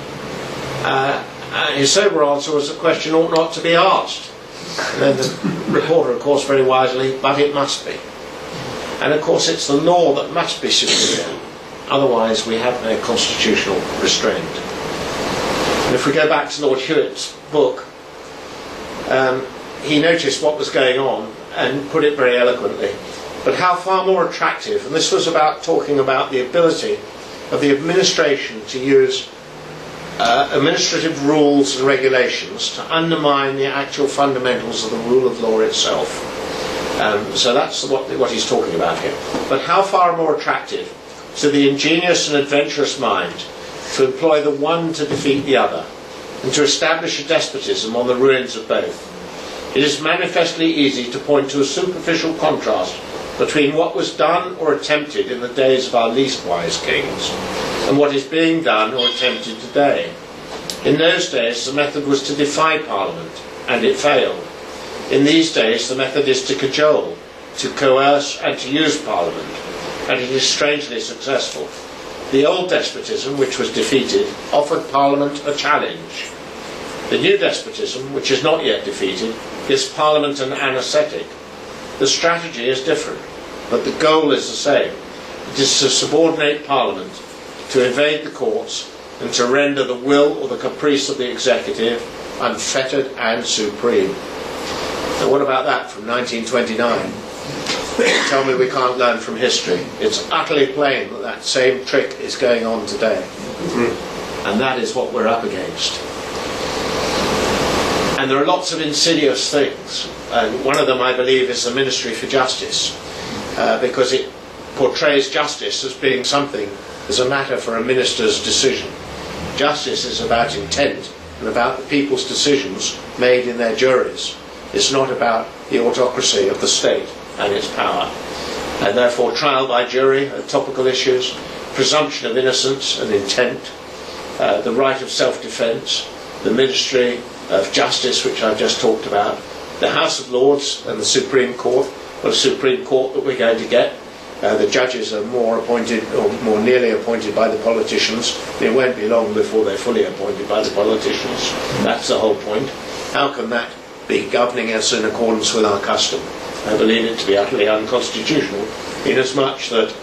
His sober answer was the question ought not to be asked. And then the reporter, of course, very wisely, but it must be. And of course it's the law that must be superior, otherwise we have no constitutional restraint. And if we go back to Lord Hewitt's book, he noticed what was going on and put it very eloquently. But how far more attractive, and this was about talking about the ability of the administration to use administrative rules and regulations to undermine the actual fundamentals of the rule of law itself. So that's what he's talking about here. But how far more attractive to the ingenious and adventurous mind to employ the one to defeat the other, and to establish a despotism on the ruins of both. It is manifestly easy to point to a superficial contrast between what was done or attempted in the days of our least wise kings, and what is being done or attempted today. In those days the method was to defy Parliament, and it failed. In these days the method is to cajole, to coerce and to use Parliament, and it is strangely successful. The old despotism, which was defeated, offered Parliament a challenge. The new despotism, which is not yet defeated, gives Parliament an anaesthetic. The strategy is different, but the goal is the same. It is to subordinate Parliament, to invade the courts, and to render the will or the caprice of the executive unfettered and supreme. Now what about that from 1929? Tell me we can't learn from history. It's utterly plain that that same trick is going on today. And that is what we're up against. And there are lots of insidious things. And one of them, I believe, is the Ministry for Justice, because it portrays justice as being something, as a matter for a minister's decision. Justice is about intent and about the people's decisions made in their juries. It's not about the autocracy of the state and its power. And therefore trial by jury of topical issues, presumption of innocence and intent, the right of self-defence, the Ministry of Justice, which I've just talked about, the House of Lords and the Supreme Court, well, the Supreme Court that we're going to get. The judges are more appointed, or more nearly appointed by the politicians. It won't be long before they're fully appointed by the politicians. That's the whole point. How can that be governing us in accordance with our custom? I believe it to be utterly unconstitutional, inasmuch that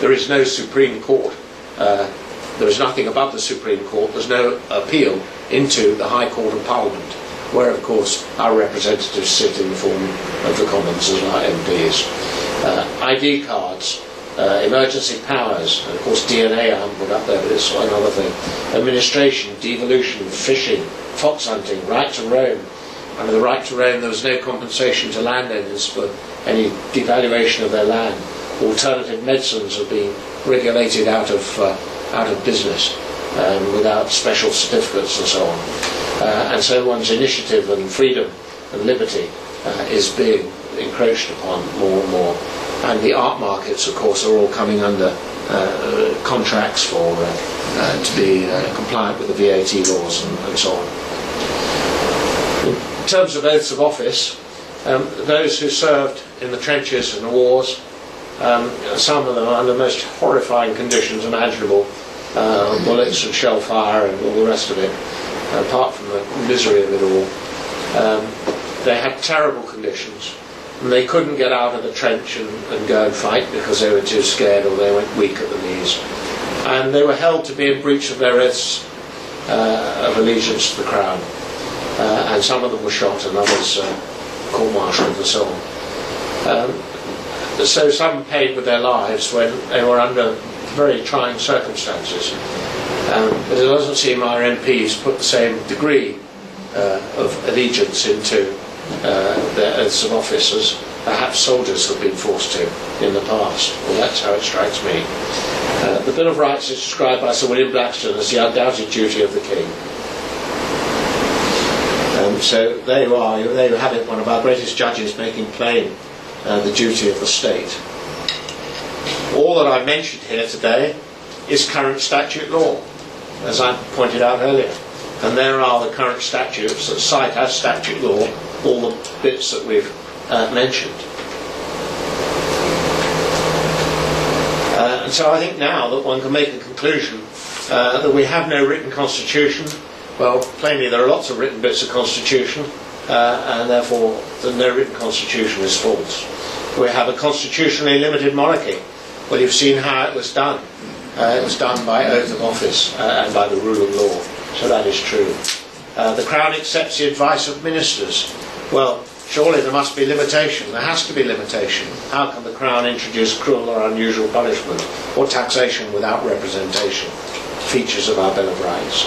there is no Supreme Court. There is nothing above the Supreme Court. There's no appeal into the High Court of Parliament, where, of course, our representatives sit in the form of the Commons as our MPs. ID cards, emergency powers, and of course DNA I haven't put up there, but it's another thing. Administration, devolution, fishing, fox hunting, right to roam. Under the right to roam there was no compensation to landowners for any devaluation of their land. Alternative medicines have been regulated out of business without special certificates and so on. And so one's initiative and freedom and liberty is being encroached upon more and more. And the art markets, of course, are all coming under contracts for to be compliant with the VAT laws and so on. In terms of oaths of office, those who served in the trenches and the wars, some of them are under the most horrifying conditions imaginable, bullets and shell fire and all the rest of it, apart from the misery of it all. They had terrible conditions. And they couldn't get out of the trench and go and fight because they were too scared or they went weak at the knees. And they were held to be in breach of their oaths of allegiance to the Crown. And some of them were shot and others court-martialed and so on. So some paid with their lives when they were under very trying circumstances. But it doesn't seem our MPs put the same degree of allegiance into their oaths of office as perhaps soldiers have been forced to in the past. Well, that's how it strikes me. The Bill of Rights is described by Sir William Blackstone as the undoubted duty of the King. So there you are, there you have it, one of our greatest judges making plain the duty of the state. All that I've mentioned here today is current statute law, as I pointed out earlier. And there are the current statutes that cite as statute law all the bits that we've mentioned. And so I think now that one can make a conclusion that we have no written constitution. Well, plainly there are lots of written bits of constitution, and therefore the no written constitution is false. We have a constitutionally limited monarchy. Well, you've seen how it was done. It was done by oath of office and by the rule of law. So that is true. The Crown accepts the advice of ministers. Well, surely there must be limitation. There has to be limitation. How can the Crown introduce cruel or unusual punishment or taxation without representation? Features of our Bill of Rights.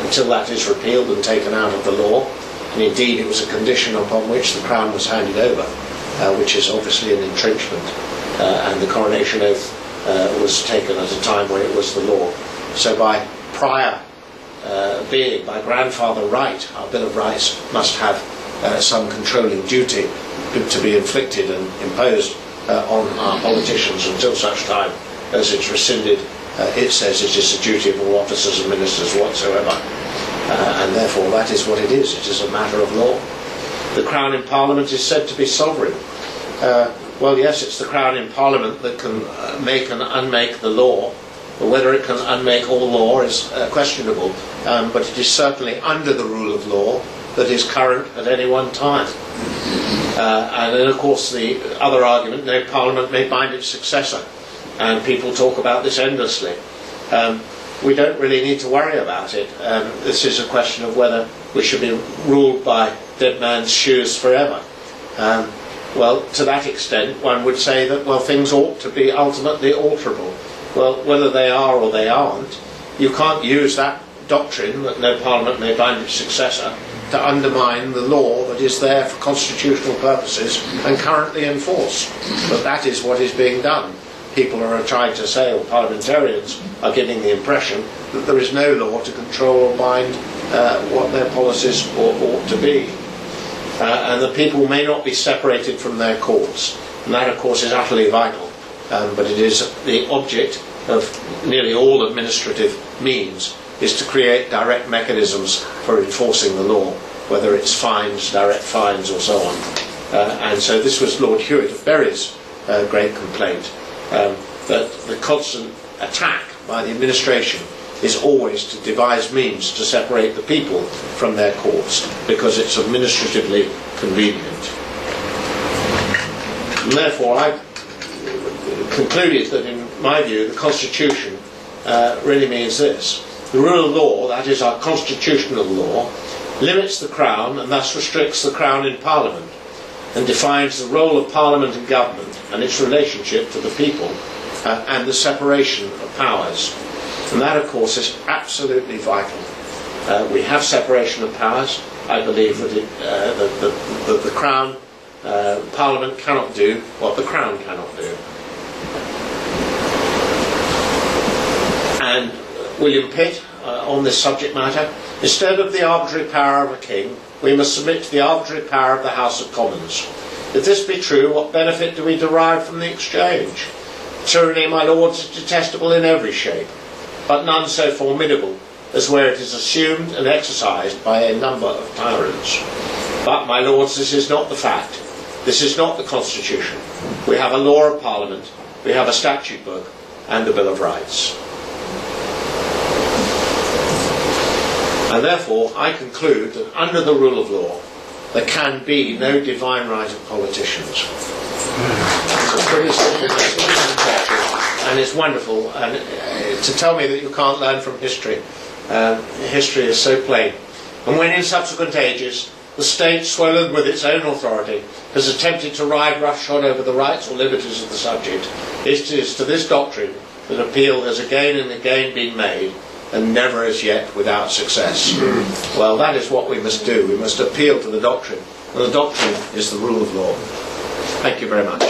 Until that is repealed and taken out of the law, and indeed it was a condition upon which the Crown was handed over, which is obviously an entrenchment, and the coronation oath was taken at a time when it was the law. So by prior being, by grandfather right, our Bill of Rights must have some controlling duty to be inflicted and imposed on our politicians until such time as it's rescinded. It says it is the duty of all officers and ministers whatsoever, and therefore that is what it is. It is a matter of law. The Crown in Parliament is said to be sovereign. Well, yes, it's the Crown in Parliament that can make and unmake the law. But whether it can unmake all law is questionable, but it is certainly under the rule of law that is current at any one time. And then, of course, the other argument, no Parliament may bind its successor. And people talk about this endlessly. we don't really need to worry about it. This is a question of whether we should be ruled by dead man's shoes forever. Well, to that extent, one would say that, well, things ought to be ultimately alterable. Well, whether they are or they aren't, you can't use that doctrine that no parliament may bind its successor to undermine the law that is there for constitutional purposes and currently in force. But that is what is being done. People are trying to say, or parliamentarians are giving the impression that there is no law to control or bind what their policies ought to be. And the people may not be separated from their courts. And that, of course, is utterly vital. But it is the object of nearly all administrative means, is to create direct mechanisms for enforcing the law, whether it's fines, direct fines, or so on. And so this was Lord Hewitt of Bury's great complaint, that the constant attack by the administration is always to devise means to separate the people from their courts, because it's administratively convenient. And therefore, I concluded that, in my view, the Constitution really means this. The rule of law, that is our constitutional law, limits the Crown and thus restricts the Crown in Parliament, and defines the role of Parliament and government and its relationship to the people, and the separation of powers. And that, of course, is absolutely vital. We have separation of powers. I believe that the Crown, Parliament cannot do what the Crown cannot do. And William Pitt, on this subject matter, instead of the arbitrary power of a king, we must submit to the arbitrary power of the House of Commons. If this be true, what benefit do we derive from the exchange? Tyranny, my lords, is detestable in every shape, but none so formidable as where it is assumed and exercised by a number of tyrants. But, my lords, this is not the fact. This is not the Constitution. We have a law of Parliament, we have a statute book, and a Bill of Rights. And therefore, I conclude that under the rule of law, there can be no divine right of politicians. It's a pretty simple message, and it's wonderful. And to tell me that you can't learn from history, history is so plain. And when in subsequent ages, the state, swollen with its own authority, has attempted to ride roughshod over the rights or liberties of the subject, it is to this doctrine that appeal has again and again been made, and never as yet without success. Well, that is what we must do. We must appeal to the doctrine, and the doctrine is the rule of law. Thank you very much.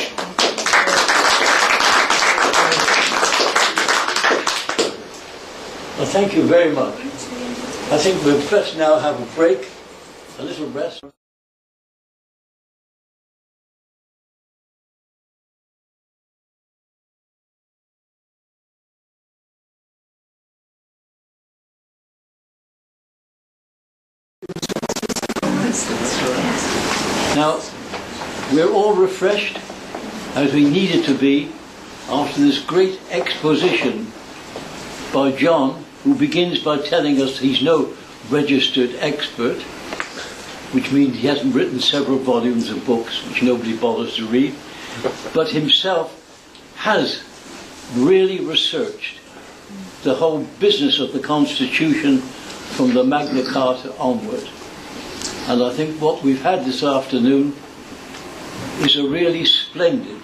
Well, thank you very much. I think we'll best now have a break, a little rest. Now, we're all refreshed, as we needed to be, after this great exposition by John, who begins by telling us he's no registered expert, which means he hasn't written several volumes of books which nobody bothers to read, but himself has really researched the whole business of the Constitution from the Magna Carta onward. And I think what we've had this afternoon is a really splendid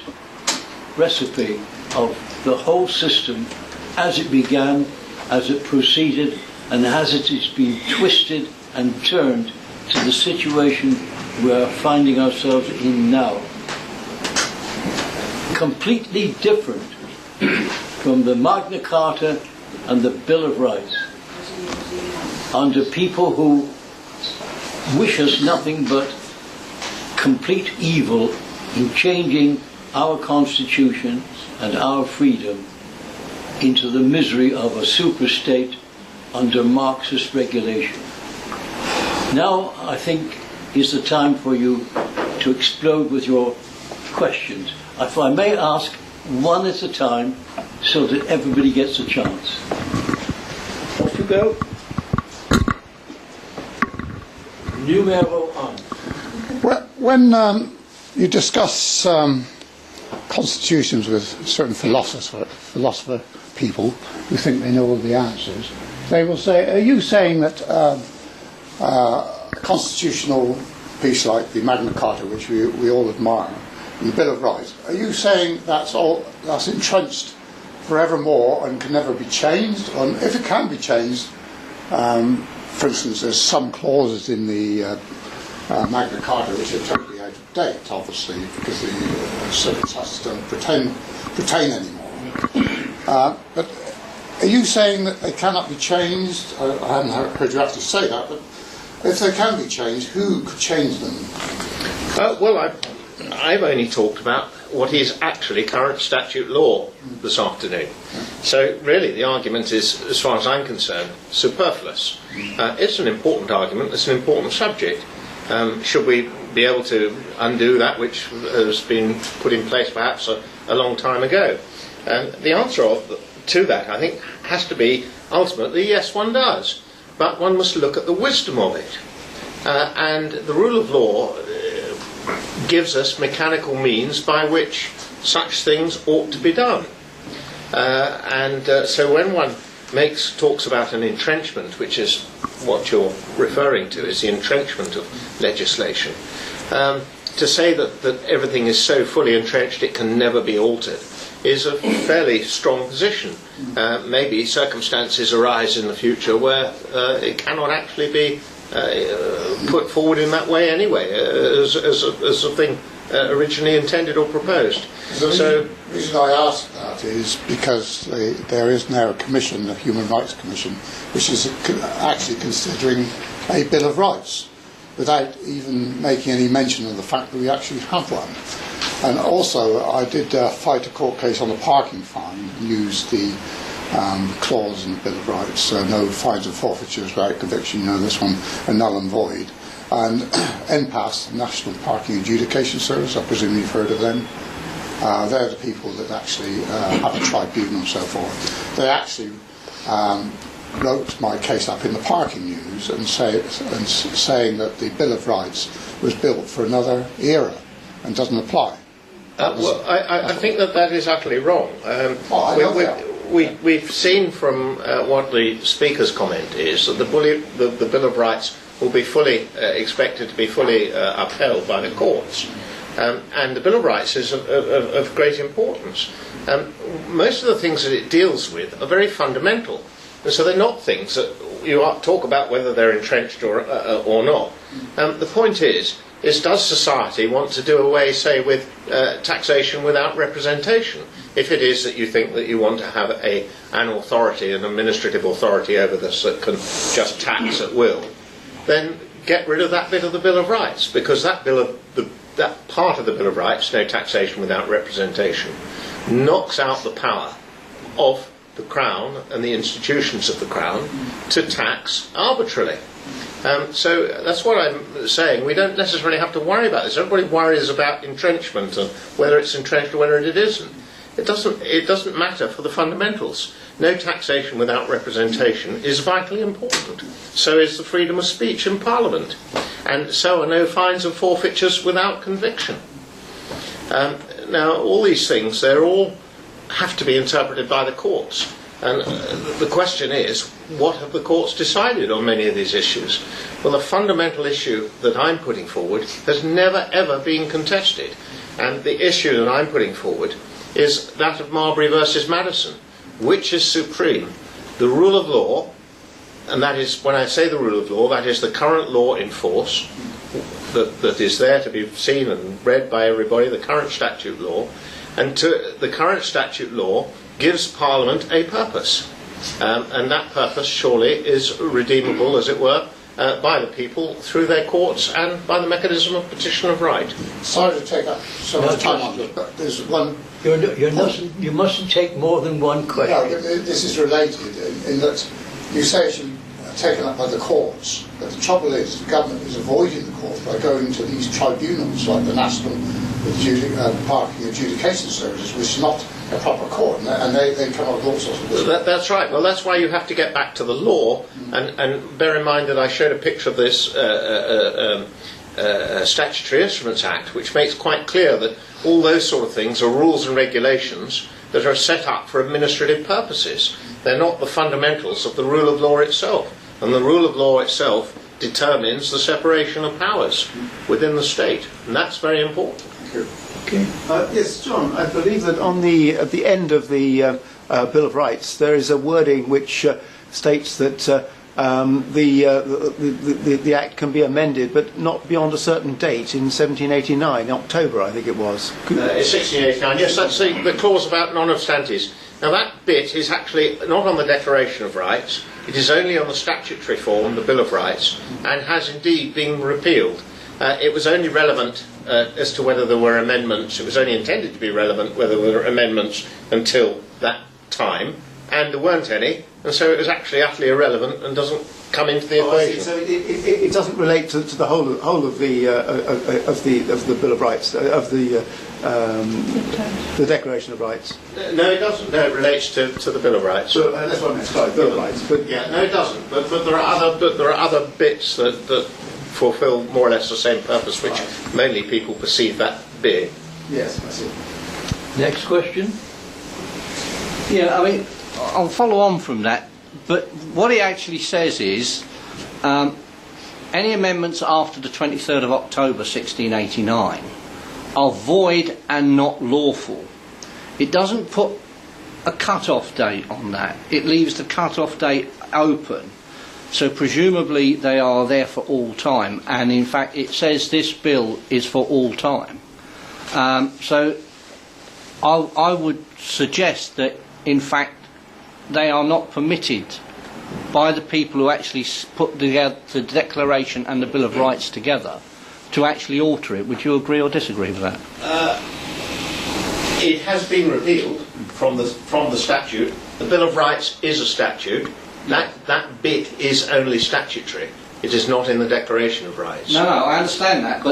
recipe of the whole system as it began, as it proceeded, and as it has been twisted and turned to the situation we are finding ourselves in now. Completely different from the Magna Carta and the Bill of Rights, under people who wish us nothing but complete evil in changing our Constitution and our freedom into the misery of a super-state under Marxist regulation. Now, I think, is the time for you to explode with your questions. If I may ask one at a time, so that everybody gets a chance. Off you go. Numero un. When you discuss constitutions with certain philosopher people who think they know all the answers, they will say, are you saying that constitutional piece like the Magna Carta, which we all admire, the Bill of Rights, are you saying that's entrenched forevermore and can never be changed? And if it can be changed, for instance, there's some clauses in the Magna Carta which are totally out of date, obviously, because the civil trusts don't pertain anymore. But are you saying that they cannot be changed? I haven't heard you actually say that, but if they can be changed, who could change them? Well, I've only talked about what is actually current statute law this afternoon. So really the argument is, as far as I'm concerned, superfluous. It's an important argument, it's an important subject. Should we be able to undo that which has been put in place perhaps a long time ago? The answer to that, I think, has to be ultimately yes, one does. But one must look at the wisdom of it. And the rule of law gives us mechanical means by which such things ought to be done. So when one talks about an entrenchment, which is what you're referring to, is the entrenchment of legislation, to say that everything is so fully entrenched it can never be altered is a fairly strong position. Maybe circumstances arise in the future where it cannot actually be put forward in that way anyway, as a thing originally intended or proposed. The reason I ask that is because there is now a commission, a Human Rights Commission, which is actually considering a Bill of Rights without even making any mention of the fact that we actually have one. And also, I did fight a court case on the parking fine and used the clause in the Bill of Rights, so no fines and forfeitures without conviction, this one, are null and void. And NPAS, the National Parking Adjudication Service, I presume you've heard of them, they're the people that actually have a tribunal and so forth. They actually wrote my case up in the parking news and saying that the Bill of Rights was built for another era and doesn't apply. I think that is utterly wrong. We've seen from what the Speaker's comment is that the Bill of Rights will be fully expected to be fully upheld by the courts. And the Bill of Rights is of great importance. Most of the things that it deals with are very fundamental. And so they're not things that you talk about whether they're entrenched or not. The point is does society want to do away, say, with taxation without representation? If it is that you think that you want to have an authority, an administrative authority over this that can just tax at will, then get rid of that bit of the Bill of Rights, because that part of the Bill of Rights, no taxation without representation, knocks out the power of the Crown and the institutions of the Crown to tax arbitrarily. So that's what I'm saying. We don't necessarily have to worry about this. Everybody worries about entrenchment and whether it's entrenched or whether it isn't. It doesn't matter for the fundamentals. No taxation without representation is vitally important. So is the freedom of speech in Parliament. And so are no fines and forfeitures without conviction. Now, all these things, they all have to be interpreted by the courts. And the question is, what have the courts decided on many of these issues? Well, the fundamental issue that I'm putting forward has never, ever been contested. And the issue that I'm putting forward is that of Marbury versus Madison. Which is supreme? The rule of law, and that is, when I say the rule of law, that is the current law in force, that is there to be seen and read by everybody, the current statute law, and the current statute law gives Parliament a purpose, and that purpose surely is redeemable, as it were, by the people through their courts and by the mechanism of petition of right. Sorry to take up so much time on this, but there's one... You mustn't take more than one question. No, this is related in that you say it should be taken up by the courts, but the trouble is the government is avoiding the courts by going to these tribunals like the National Parking Adjudication Services, which is not a proper court, and they come up with all sorts of things. That's right. Well, that's why you have to get back to the law, and bear in mind that I showed a picture of this Statutory Instruments Act, which makes quite clear that all those sort of things are rules and regulations that are set up for administrative purposes. They're not the fundamentals of the rule of law itself. And the rule of law itself determines the separation of powers within the state. And that's very important. Okay. Yes, John, I believe that at the end of the Bill of Rights, there is a wording which states that the Act can be amended, but not beyond a certain date in 1789, October, I think it was. It's 1689. Yes, that's the clause about non-obstantes. Now that bit is actually not on the Declaration of Rights. It is only on the statutory form, the Bill of Rights, and has indeed been repealed. It was only relevant as to whether there were amendments. It was only intended to be relevant whether there were amendments until that time, and there weren't any, and so it was actually utterly irrelevant and doesn't come into the equation. So it doesn't relate to the whole of the Bill of Rights, of the Declaration of Rights. No, it doesn't. No, it relates to the Bill of Rights. So, that's what I meant. Sorry, Bill of Rights. But yeah, no, it doesn't. But there are other bits that fulfil more or less the same purpose, which mainly people perceive that being. Yes, I see. Next question. Yeah, I mean, I'll follow on from that, but what it actually says is any amendments after the 23rd of October 1689 are void and not lawful. It doesn't put a cut-off date on that. It leaves the cut-off date open. So presumably they are there for all time, and in fact it says this bill is for all time. So I would suggest that in fact they are not permitted by the people who actually put the Declaration and the Bill of Rights together to actually alter it. Would you agree or disagree with that? It has been repealed from the statute. The Bill of Rights is a statute. That bit is only statutory. It is not in the Declaration of Rights. No, I understand that,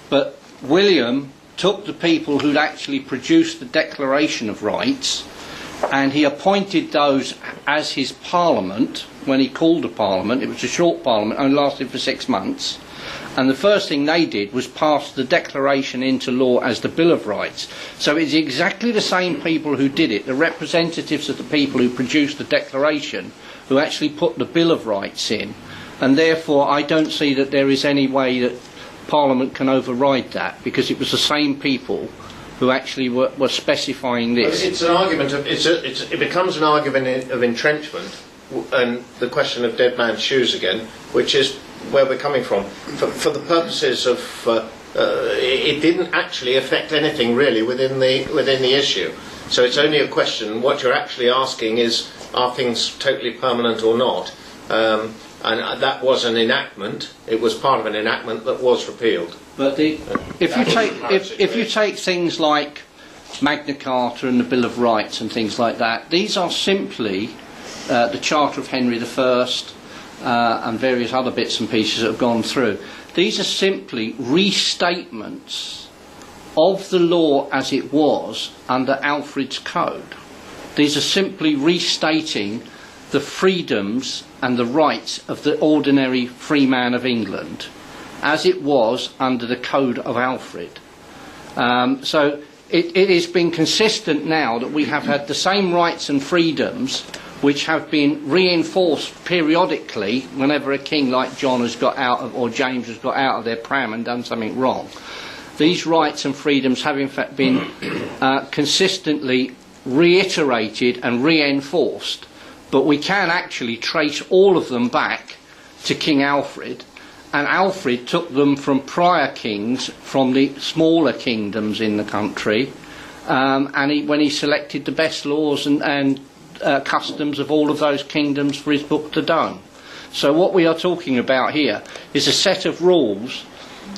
but William took the people who'd actually produced the Declaration of Rights, and he appointed those as his Parliament when he called a Parliament. It was a short Parliament, only lasted for 6 months. And the first thing they did was pass the Declaration into law as the Bill of Rights. So it's exactly the same people who did it, the representatives of the people who produced the Declaration, who actually put the Bill of Rights in. And therefore I don't see that there is any way that Parliament can override that, because it was the same people who actually were specifying this. It's an argument of, it becomes an argument of entrenchment, and the question of dead man's shoes again, which is where we're coming from. For the purposes of, it didn't actually affect anything really within the issue. So it's only a question, what you're actually asking is, are things totally permanent or not? And that was an enactment. It was part of an enactment that was repealed. But if you take things like Magna Carta and the Bill of Rights and things like that, these are simply the Charter of Henry I and various other bits and pieces that have gone through. These are simply restatements of the law as it was under Alfred's Code. These are simply restating the freedoms and the rights of the ordinary free man of England as it was under the Code of Alfred. So it has been consistent now that we have had the same rights and freedoms which have been reinforced periodically whenever a king like John has got out of, or James has got out of their pram and done something wrong. These rights and freedoms have in fact been consistently reiterated and reinforced, but we can actually trace all of them back to King Alfred, and Alfred took them from prior kings from the smaller kingdoms in the country, and when he selected the best laws and customs of all of those kingdoms for his book to Dome. So what we are talking about here is a set of rules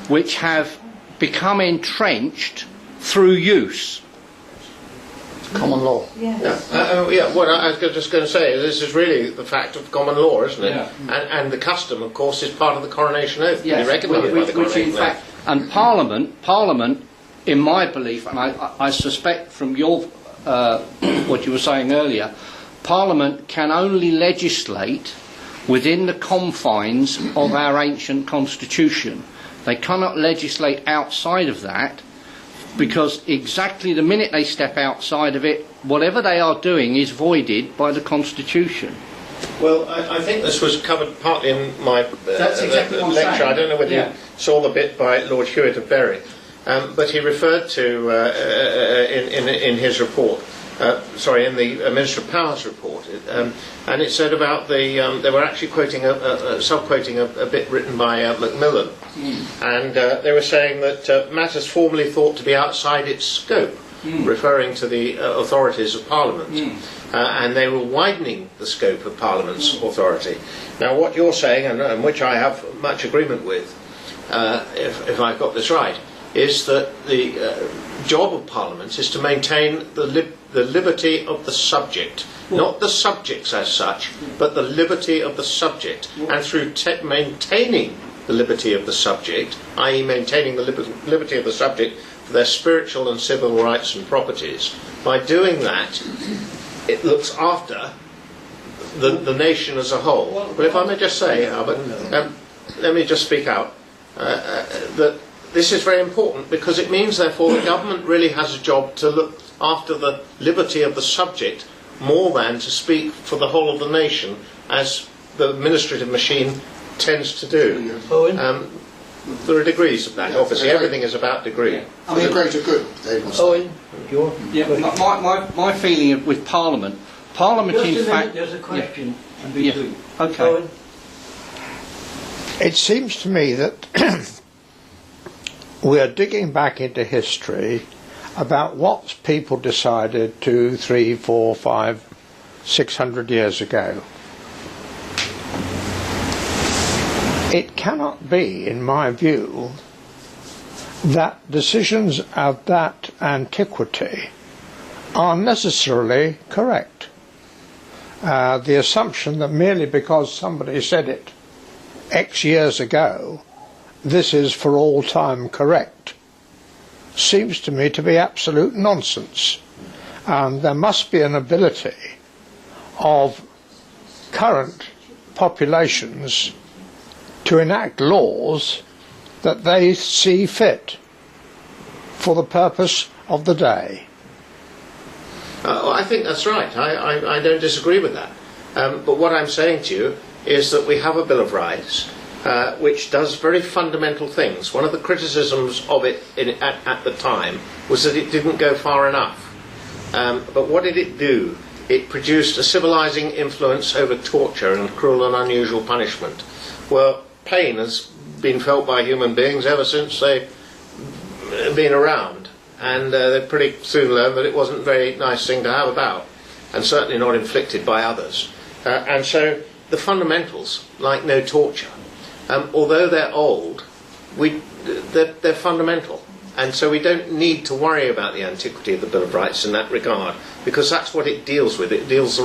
which have become entrenched through use. Common law. Yeah. What I was just going to say, this is really the fact of common law, isn't it? Yeah. And the custom, of course, is part of the coronation oath. Yes, Regulated by the coronation oath. And Parliament, in my belief, and I suspect from your what you were saying earlier, Parliament can only legislate within the confines of our ancient constitution. They cannot legislate outside of that, because exactly the minute they step outside of it, whatever they are doing is voided by the Constitution. Well, I think this was covered partly in my That's exactly what I'm lecture. saying. I don't know whether you saw the bit by Lord Hewitt of Bury, but he referred to in his report, in the Minister of Power's report, and it said about they were actually quoting self-quoting a bit written by Macmillan, and they were saying that matters formerly thought to be outside its scope, referring to the authorities of Parliament. And they were widening the scope of Parliament's authority. Now, what you're saying, and which I have much agreement with, if I've got this right, is that the job of Parliament is to maintain the liberty of the subject, not the subjects as such, but the liberty of the subject. And through maintaining the liberty of the subject, i.e. maintaining the liberty of the subject for their spiritual and civil rights and properties, by doing that, it looks after the nation as a whole. But if I may just say, Albert, let me just speak out, that this is very important, because it means, therefore, the government really has a job to look after the liberty of the subject more than to speak for the whole of the nation, as the administrative machine tends to do. There are degrees of that, obviously. Everything is about degree. For the greater good, they must say. My feeling with Parliament Just in a fact... minute, there's a question. Okay. It seems to me that we are digging back into history about what people decided 2, 3, 4, 5, 600 years ago. It cannot be, in my view, that decisions of that antiquity are necessarily correct. The assumption that merely because somebody said it X years ago, this is for all time correct, seems to me to be absolute nonsense. There must be an ability of current populations to enact laws that they see fit for the purpose of the day. I think that's right. I don't disagree with that. But what I'm saying to you is that we have a Bill of Rights which does very fundamental things. One of the criticisms of it at the time was that it didn't go far enough. But what did it do? It produced a civilizing influence over torture and cruel and unusual punishment. Well, pain has been felt by human beings ever since they've been around, and they pretty soon learned that it wasn't a very nice thing to have about, and certainly not inflicted by others. And so the fundamentals, like no torture, although they're old, they're fundamental, and so we don't need to worry about the antiquity of the Bill of Rights in that regard, because that's what it deals with. It deals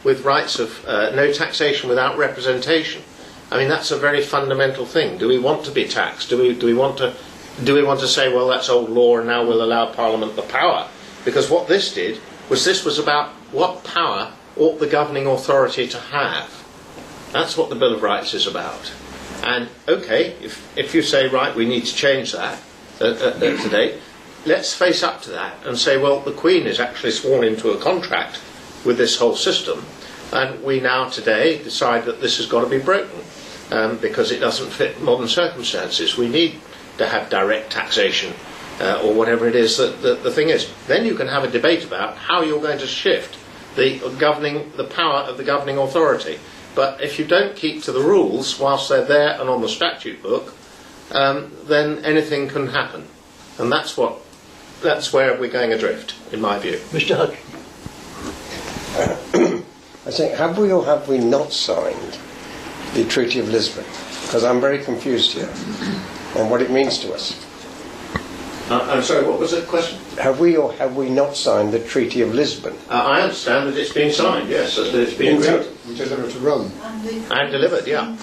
with rights of no taxation without representation. I mean, that's a very fundamental thing. Do we want to be taxed? Do we want to say, well, that's old law and now we'll allow Parliament the power? Because what this did was about what power ought the governing authority to have. That's what the Bill of Rights is about. And, okay, if you say, right, we need to change that today, let's face up to that and say, well, the Queen is actually sworn into a contract with this whole system, and we now today decide that this has got to be broken because it doesn't fit modern circumstances. We need to have direct taxation or whatever it is that the thing is. Then you can have a debate about how you're going to shift the power of the governing authority. But if you don't keep to the rules whilst they're there and on the statute book, then anything can happen. And that's where we're going adrift, in my view. Mr. Hudson. I think, have we or have we not signed the Treaty of Lisbon? Because I'm very confused here on what it means to us. I'm sorry, what was the question? Have we or have we not signed the Treaty of Lisbon? I understand that it's been signed, yes, that it's been agreed. We deliver to Rome. And delivered, yeah.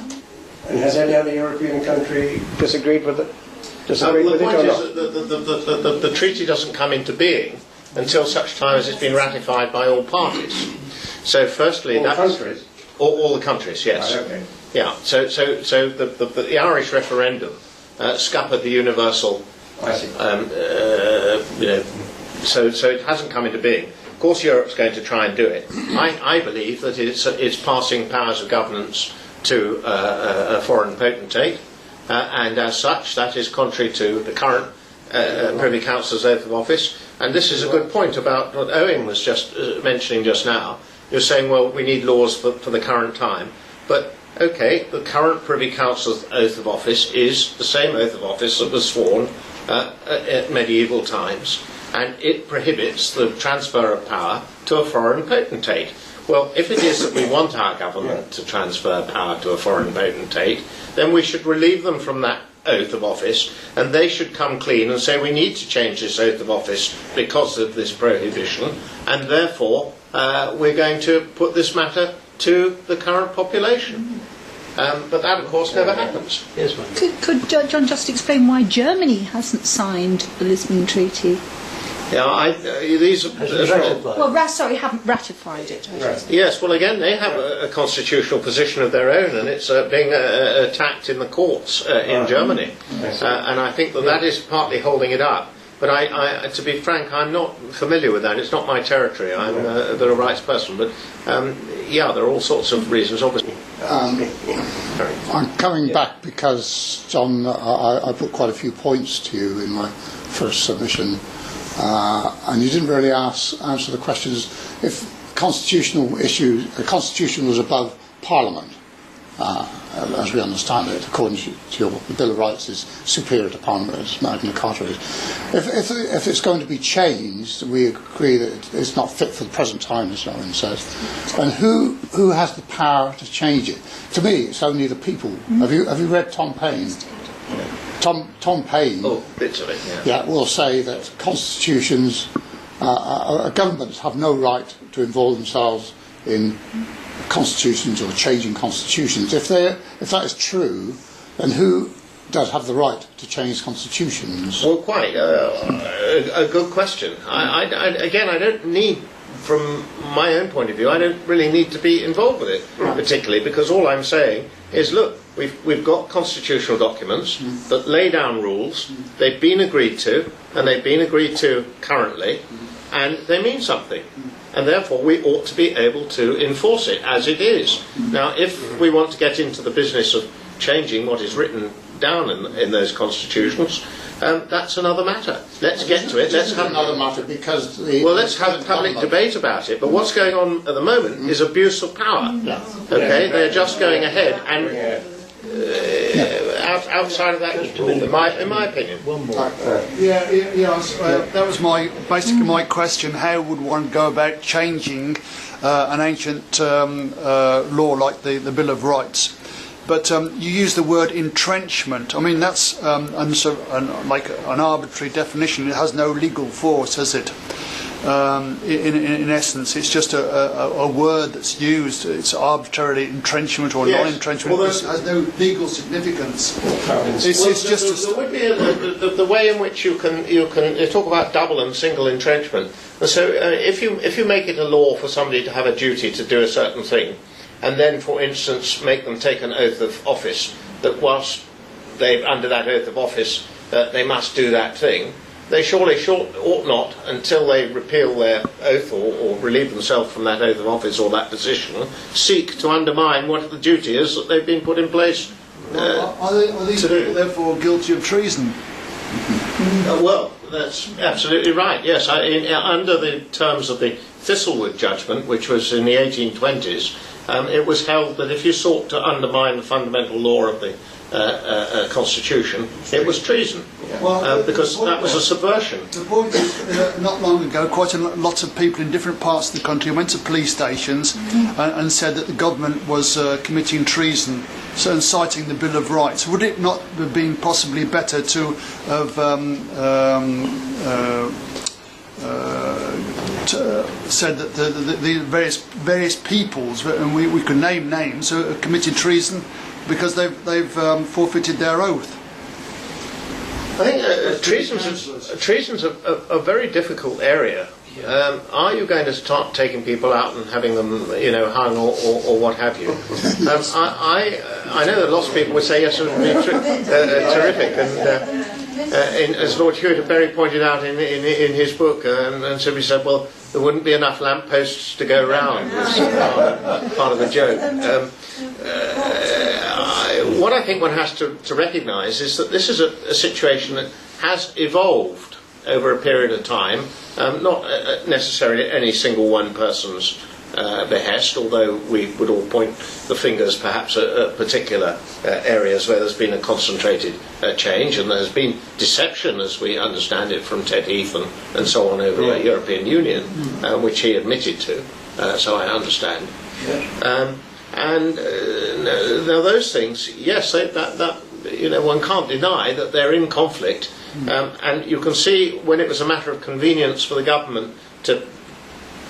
And has any other European country disagreed with it? The point is that the treaty doesn't come into being until such time as it's been ratified by all parties. So firstly, all countries? All the countries, yes. Right, okay. Yeah, so the Irish referendum scuppered the universal, I see. so it hasn't come into being. Of course Europe's going to try and do it. I believe that it's passing powers of governance to a foreign potentate, and as such that is contrary to the current Privy Councillor's oath of office. And this is a good point about what Owen was just mentioning just now. You're saying, well, we need laws for the current time. But, okay, the current Privy Councillor's oath of office is the same oath of office that was sworn at medieval times, and it prohibits the transfer of power to a foreign potentate. Well, if it is that we want our government to transfer power to a foreign potentate, then we should relieve them from that oath of office, and they should come clean and say we need to change this oath of office because of this prohibition, and therefore we're going to put this matter to the current population. But that, of course, never happens. Yes, ma'am. Could John just explain why Germany hasn't signed the Lisbon Treaty? Yeah, these haven't ratified it. Yes, well, again, they have a constitutional position of their own, and it's being attacked in the courts in Germany. And I think that is partly holding it up. But to be frank, I'm not familiar with that. It's not my territory. I'm a bill of rights person. But yeah, there are all sorts of reasons, obviously. I'm coming back because, John, I put quite a few points to you in my first submission, and you didn't really answer the questions. If constitutional issues, the Constitution was above Parliament, as we understand it, according to your Bill of Rights, is superior to Parliament, as Magna Carta is. If it's going to be changed, we agree that it's not fit for the present time, as Owen says. And who has the power to change it? To me, it's only the people. Have you read Tom Paine? Tom Paine. Oh, bits of it. Yeah. Will say that constitutions, governments have no right to involve themselves in constitutions or changing constitutions. If that is true, then who does have the right to change constitutions? Well, quite a good question. Again, I don't need, from my own point of view, I don't really need to be involved with it particularly, because all I'm saying is, look, we've got constitutional documents that lay down rules. They've been agreed to, and they've been agreed to currently, and they mean something. And therefore we ought to be able to enforce it as it is. Now, if we want to get into the business of changing what is written down in those constitutions, that's another matter. Let's get to it. Let's have another matter because let's have public debate about it. But what's going on at the moment is abuse of power. Okay, they're just going ahead and outside of that, in my opinion. One more. That was basically my question. How would one go about changing an ancient law like the Bill of Rights? But you use the word entrenchment. I mean, that's like an arbitrary definition. It has no legal force, has it? In essence, it's just a word that's used. It's arbitrarily entrenchment or non-entrenchment. Well, it has no legal significance. It's just there would be the way in which you can talk about double and single entrenchment. And so, if you make it a law for somebody to have a duty to do a certain thing, and then, for instance, make them take an oath of office that whilst they're under that oath of office, they must do that thing. They surely ought not, until they repeal their oath or relieve themselves from that oath of office or that position, seek to undermine what the duty is that they've been put in place are these people therefore guilty of treason? Well, that's absolutely right, yes. Under the terms of the Thistlewood judgment, which was in the 1820s, it was held that if you sought to undermine the fundamental law of the Constitution, it was treason, because that was a subversion. The point is, not long ago, quite a lot of people in different parts of the country went to police stations and said that the government was committing treason, and citing the Bill of Rights. Would it not have been possibly better to have said that the various peoples, and we could name names, who committed treason because they've forfeited their oath? I think treason's a very difficult area. Are you going to start taking people out and having them, hung or what have you? I know that lots of people would say yes, it would be terrific, as Lord Hewitt Berry pointed out in his book, and somebody said, well, there wouldn't be enough lampposts to go round. Was part of the joke. What I think one has to recognise is that this is a situation that has evolved over a period of time, not necessarily any single one person's behest, although we would all point the fingers perhaps at particular areas where there's been a concentrated change, and there's been deception, as we understand it, from Ted Heath and so on over the European Union, which he admitted to, so I understand. And now those things, yes, one can't deny that they're in conflict, and you can see when it was a matter of convenience for the government to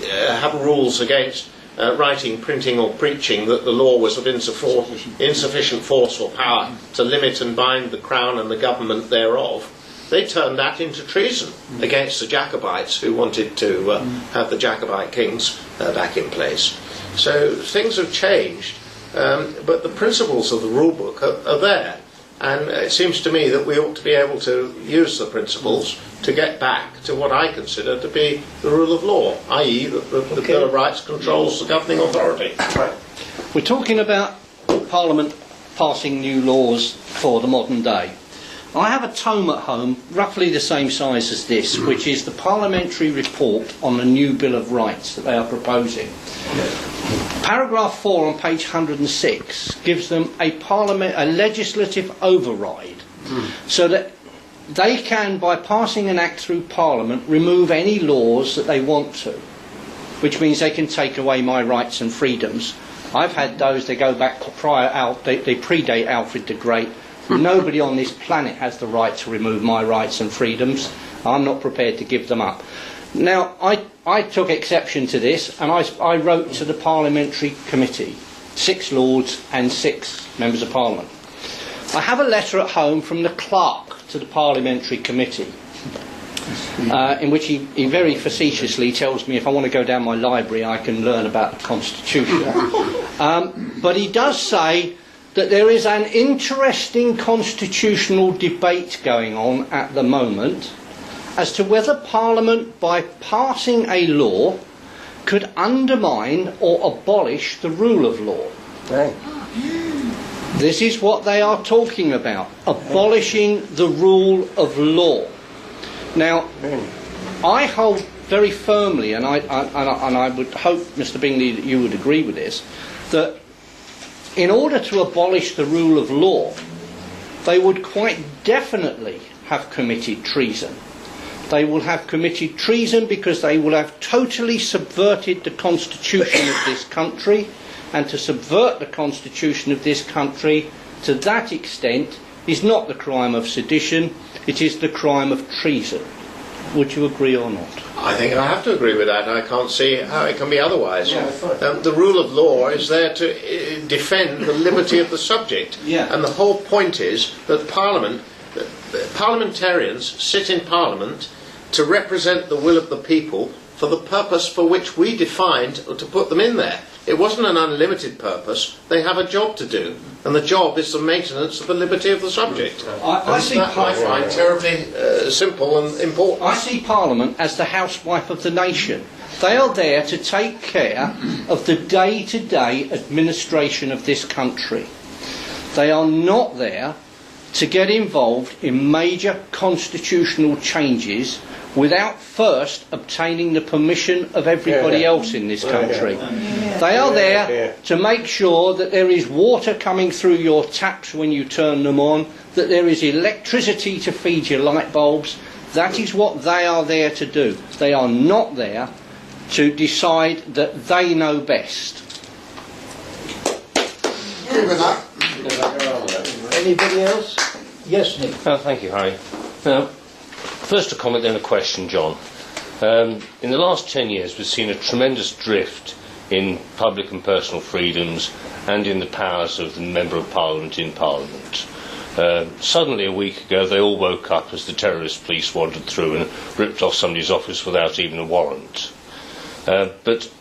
have rules against writing, printing or preaching, that the law was of insufficient force or power to limit and bind the Crown and the government thereof, they turned that into treason against the Jacobites who wanted to have the Jacobite kings back in place. So things have changed, but the principles of the rule book are there, and it seems to me that we ought to be able to use the principles to get back to what I consider to be the rule of law, i.e. the Bill of Rights controls the governing authority. Right. We're talking about Parliament passing new laws for the modern day. I have a tome at home, roughly the same size as this, which is the parliamentary report on the new Bill of Rights that they are proposing. Paragraph 4 on page 106 gives them a legislative override, so that they can, by passing an act through Parliament, remove any laws that they want to, which means they can take away my rights and freedoms. I've had those, they go back to they predate Alfred the Great. Nobody on this planet has the right to remove my rights and freedoms. I'm not prepared to give them up. Now, I took exception to this, and I wrote to the Parliamentary Committee, 6 Lords and 6 Members of Parliament. I have a letter at home from the clerk to the Parliamentary Committee, in which he very facetiously tells me if I want to go down my library I can learn about the Constitution. But he does say that there is an interesting constitutional debate going on at the moment as to whether Parliament, by passing a law, could undermine or abolish the rule of law. Right. This is what they are talking about, abolishing the rule of law. Now, I hold very firmly, and I would hope, Mr. Bingley, that you would agree with this, that in order to abolish the rule of law, they would quite definitely have committed treason. They will have committed treason because they will have totally subverted the constitution of this country, and to subvert the constitution of this country to that extent is not the crime of sedition, it is the crime of treason. Would you agree or not? I think I have to agree with that. I can't see how it can be otherwise. The rule of law is there to defend the liberty of the subject. And the whole point is that parliamentarians sit in Parliament to represent the will of the people for the purpose for which we defined to put them in there. It wasn't an unlimited purpose. They have a job to do, and the job is the maintenance of the liberty of the subject. I find terribly simple and important. I see Parliament as the housewife of the nation. They are there to take care of the day-to-day administration of this country. They are not there to get involved in major constitutional changes without first obtaining the permission of everybody else in this country. They are there to make sure that there is water coming through your taps when you turn them on, that there is electricity to feed your light bulbs. That is what they are there to do. They are not there to decide that they know best. Anybody else? Yes, Nick. Thank you, Harry. Now, first a comment, then a question, John. In the last 10 years, we've seen a tremendous drift in public and personal freedoms and in the powers of the Member of Parliament in Parliament. Suddenly, a week ago, they all woke up as the terrorist police wandered through and ripped off somebody's office without even a warrant. But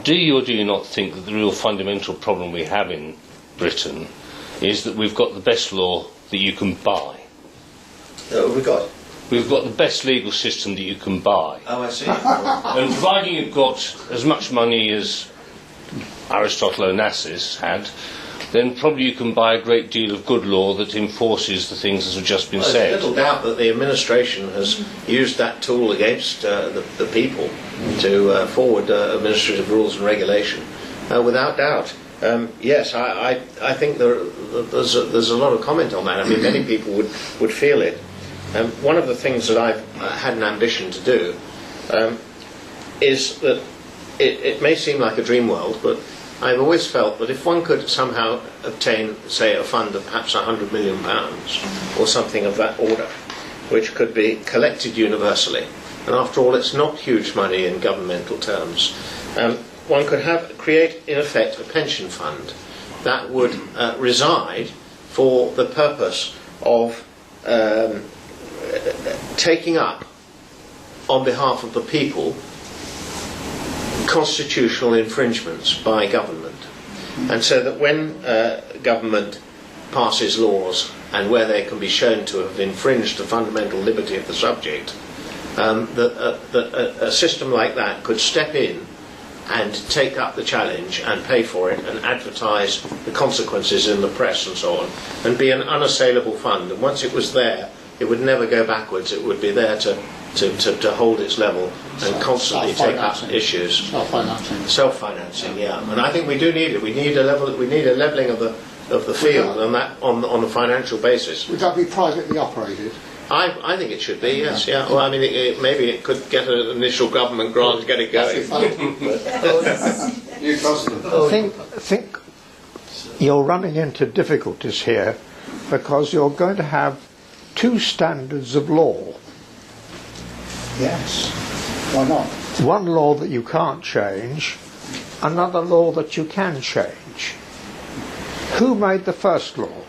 do you or do you not think that the real fundamental problem we have in Britain is that we've got the best law that you can buy? What have we got? We've got the best legal system that you can buy. Oh, I see. And providing you've got as much money as Aristotle Onassis had, then probably you can buy a great deal of good law that enforces the things that have just been said. There's little doubt that the administration has used that tool against the people to forward administrative rules and regulation, without doubt. Yes, I think there's a lot of comment on that. I mean, many people would feel it. One of the things that I've had an ambition to do is that it may seem like a dream world, but I've always felt that if one could somehow obtain, say, a fund of perhaps £100 million or something of that order, which could be collected universally, and after all it's not huge money in governmental terms, one could create in effect a pension fund that would reside for the purpose of taking up on behalf of the people constitutional infringements by government, and so that when government passes laws and where they can be shown to have infringed the fundamental liberty of the subject, that a system like that could step in and take up the challenge and pay for it and advertise the consequences in the press and so on, and be an unassailable fund. And once it was there, it would never go backwards. It would be there to hold its level and constantly take up issues. Self-financing, yeah. And I think we do need it. We need a levelling of the field on a financial basis. Would that be privately operated? I think it should be, yes, yeah. Well, I mean, maybe it could get an initial government grant to get it going. I think you're running into difficulties here, because you're going to have two standards of law. Yes. Why not? One law that you can't change, another law that you can change. Who made the first law?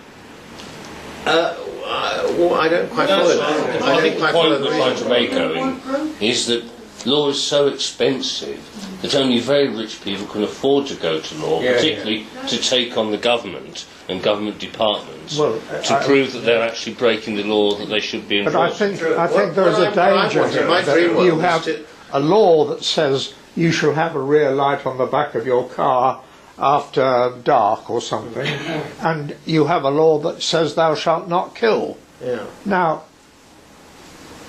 Well, I don't quite follow that. I think the point we're trying to make, Owen, is that law is so expensive that only very rich people can afford to go to law, particularly to take on the government and government departments to prove that they're actually breaking the law that they should be enforcing. But I think there's a danger here that you have a law that says you shall have a rear light on the back of your car after dark or something, and you have a law that says thou shalt not kill. Yeah. Now,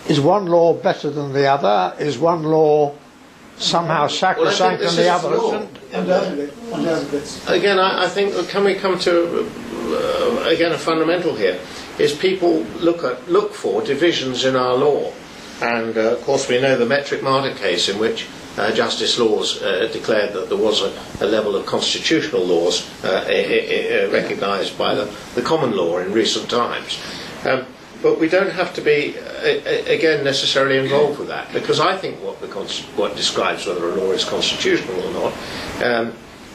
is one law better than the other? Is one law somehow sacrosanct and the other isn't? Again, I think, can we come to again a fundamental here, is people look for divisions in our law, and of course we know the Metric Martyr case in which Justice Laws declared that there was a level of constitutional laws recognised by the common law in recent times. But we don't have to be, again, necessarily involved with that, because I think what describes whether a law is constitutional or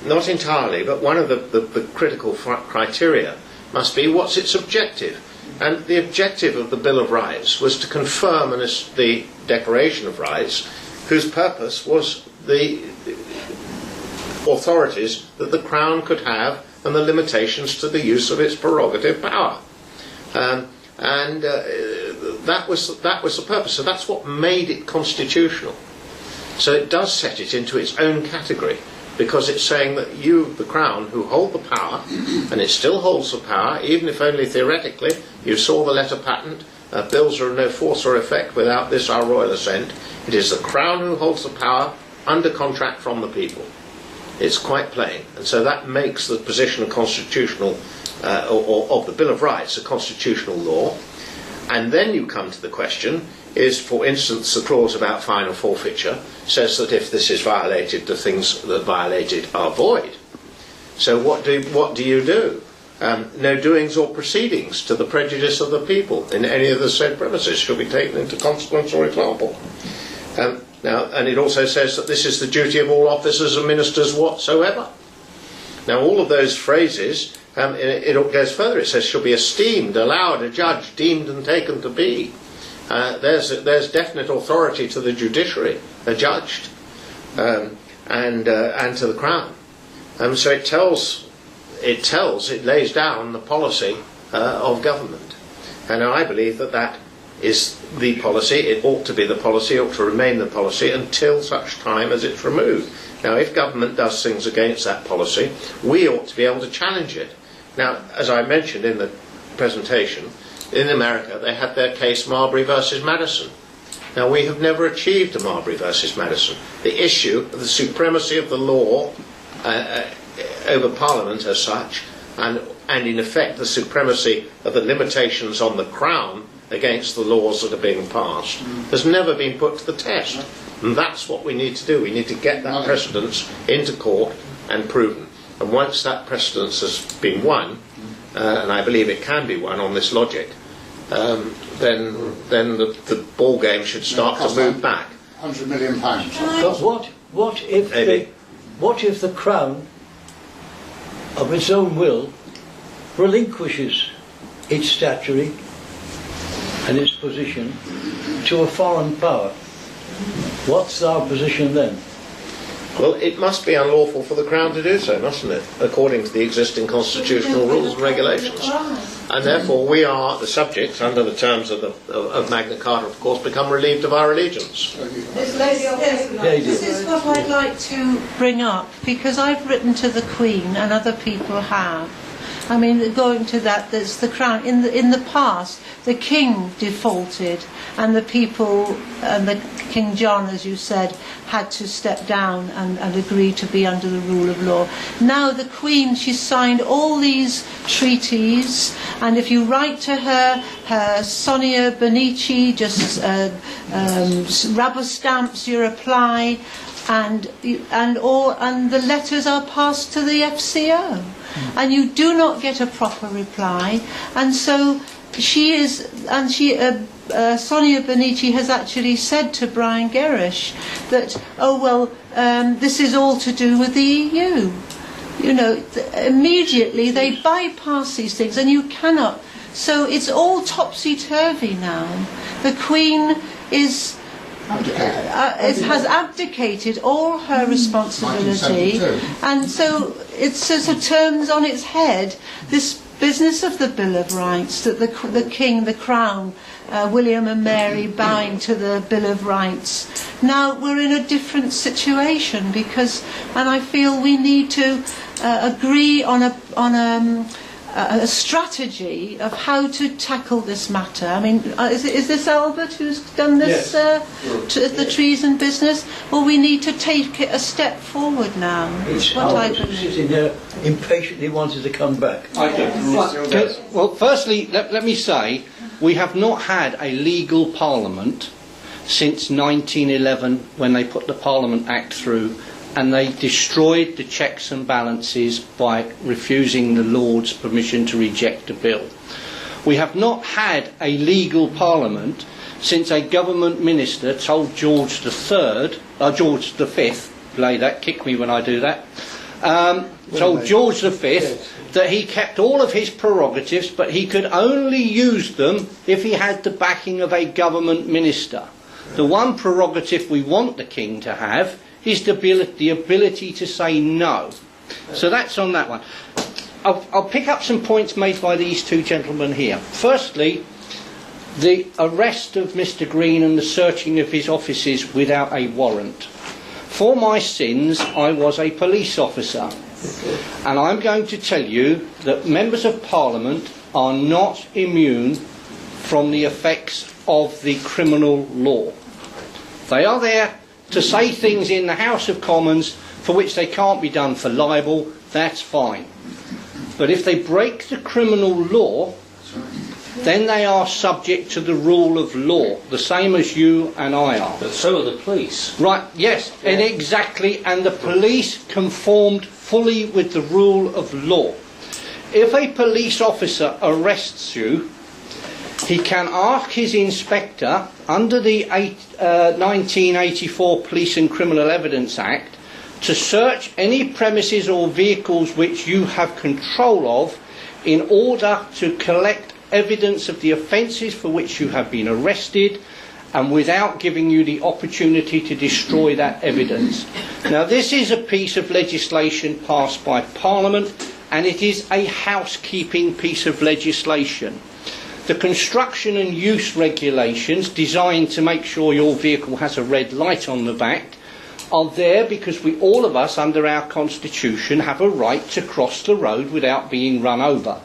not entirely, but one of the critical criteria must be what's its objective. And the objective of the Bill of Rights was to confirm the Declaration of Rights, whose purpose was the authorities that the Crown could have and the limitations to the use of its prerogative power. And that was the purpose. So that's what made it constitutional. So it does set it into its own category, because it's saying that you, the Crown, who hold the power, and it still holds the power, even if only theoretically, you saw the letter patent, bills are of no force or effect without this our royal assent. It is the Crown who holds the power under contract from the people. It's quite plain. And so that makes the position of constitutional or of the Bill of Rights a constitutional law. And then you come to the question is, for instance, the clause about fine or forfeiture says that if this is violated, the things that violated are void. So what do you do? No doings or proceedings to the prejudice of the people in any of the said premises shall be taken into consequence or example. Now, and it also says that this is the duty of all officers and ministers whatsoever. Now, all of those phrases, it goes further. It says shall be esteemed, allowed, adjudged, deemed and taken to be. There's definite authority to the judiciary, adjudged, and to the Crown. So it lays down the policy of government. And I believe that is the policy. It ought to be the policy, it ought to remain the policy until such time as it's removed. Now, if government does things against that policy, we ought to be able to challenge it. Now, as I mentioned in the presentation, in America they had their case Marbury versus Madison. Now, we have never achieved a Marbury versus Madison. The issue of the supremacy of the law over Parliament as such, and in effect the supremacy of the limitations on the Crown against the laws that are being passed, has never been put to the test. And that's what we need to do. We need to get that precedence into court and proven. And once that precedence has been won, and I believe it can be won on this logic, then the ball game should start to move back. £100 million. But what if the Crown, of its own will, relinquishes its statutory and its position to a foreign power? What's our position then? Well, it must be unlawful for the Crown to do so, mustn't it? According to the existing constitutional rules and regulations. And therefore we are, the subjects, under the terms of Magna Carta, of course, become relieved of our allegiance. This is what I'd like to bring up, because I've written to the Queen, and other people have. I mean, going to that, there's the Crown. In the past, the King defaulted, and the people, and the King John, as you said, had to step down and agree to be under the rule of law. Now the Queen, she's signed all these treaties, and if you write to her Sonia Bonici just rubber stamps your reply, and the letters are passed to the FCO. And you do not get a proper reply, and so Sonia Bonici has actually said to Brian Gerrish that, this is all to do with the EU. You know, immediately they bypass these things, and you cannot. So it's all topsy-turvy now. The Queen has abdicated all her responsibility, and so it sort of turns on its head this business of the Bill of Rights, that the King, the Crown, William and Mary bowing to the Bill of Rights. Now we're in a different situation, and I feel we need to agree on a strategy of how to tackle this matter. I mean, is this Albert who's done this, the treason business? Well, we need to take it a step forward now. It's Albert who's sitting there impatiently wanting to come back. Well, firstly, let me say, we have not had a legal parliament since 1911, when they put the Parliament Act through, and they destroyed the checks and balances by refusing the Lords' permission to reject a bill. We have not had a legal parliament since a government minister told George V, play that, kick me when I do that, told George V that he kept all of his prerogatives, but he could only use them if he had the backing of a government minister. The one prerogative we want the King to have is the ability to say no. So that's on that one. I'll pick up some points made by these two gentlemen here. Firstly, the arrest of Mr. Green and the searching of his offices without a warrant. For my sins, I was a police officer. And I'm going to tell you that members of Parliament are not immune from the effects of the criminal law. They are there to say things in the House of Commons for which they can't be done for libel. That's fine. But if they break the criminal law, then they are subject to the rule of law, the same as you and I are. But so are the police. Right, yes, and exactly, and the police conformed fully with the rule of law. If a police officer arrests you, he can ask his inspector, under the 1984 Police and Criminal Evidence Act, to search any premises or vehicles which you have control of in order to collect evidence of the offences for which you have been arrested, and without giving you the opportunity to destroy that evidence. Now, this is a piece of legislation passed by Parliament, and it is a housekeeping piece of legislation. The construction and use regulations designed to make sure your vehicle has a red light on the back are there because all of us under our constitution have a right to cross the road without being run over.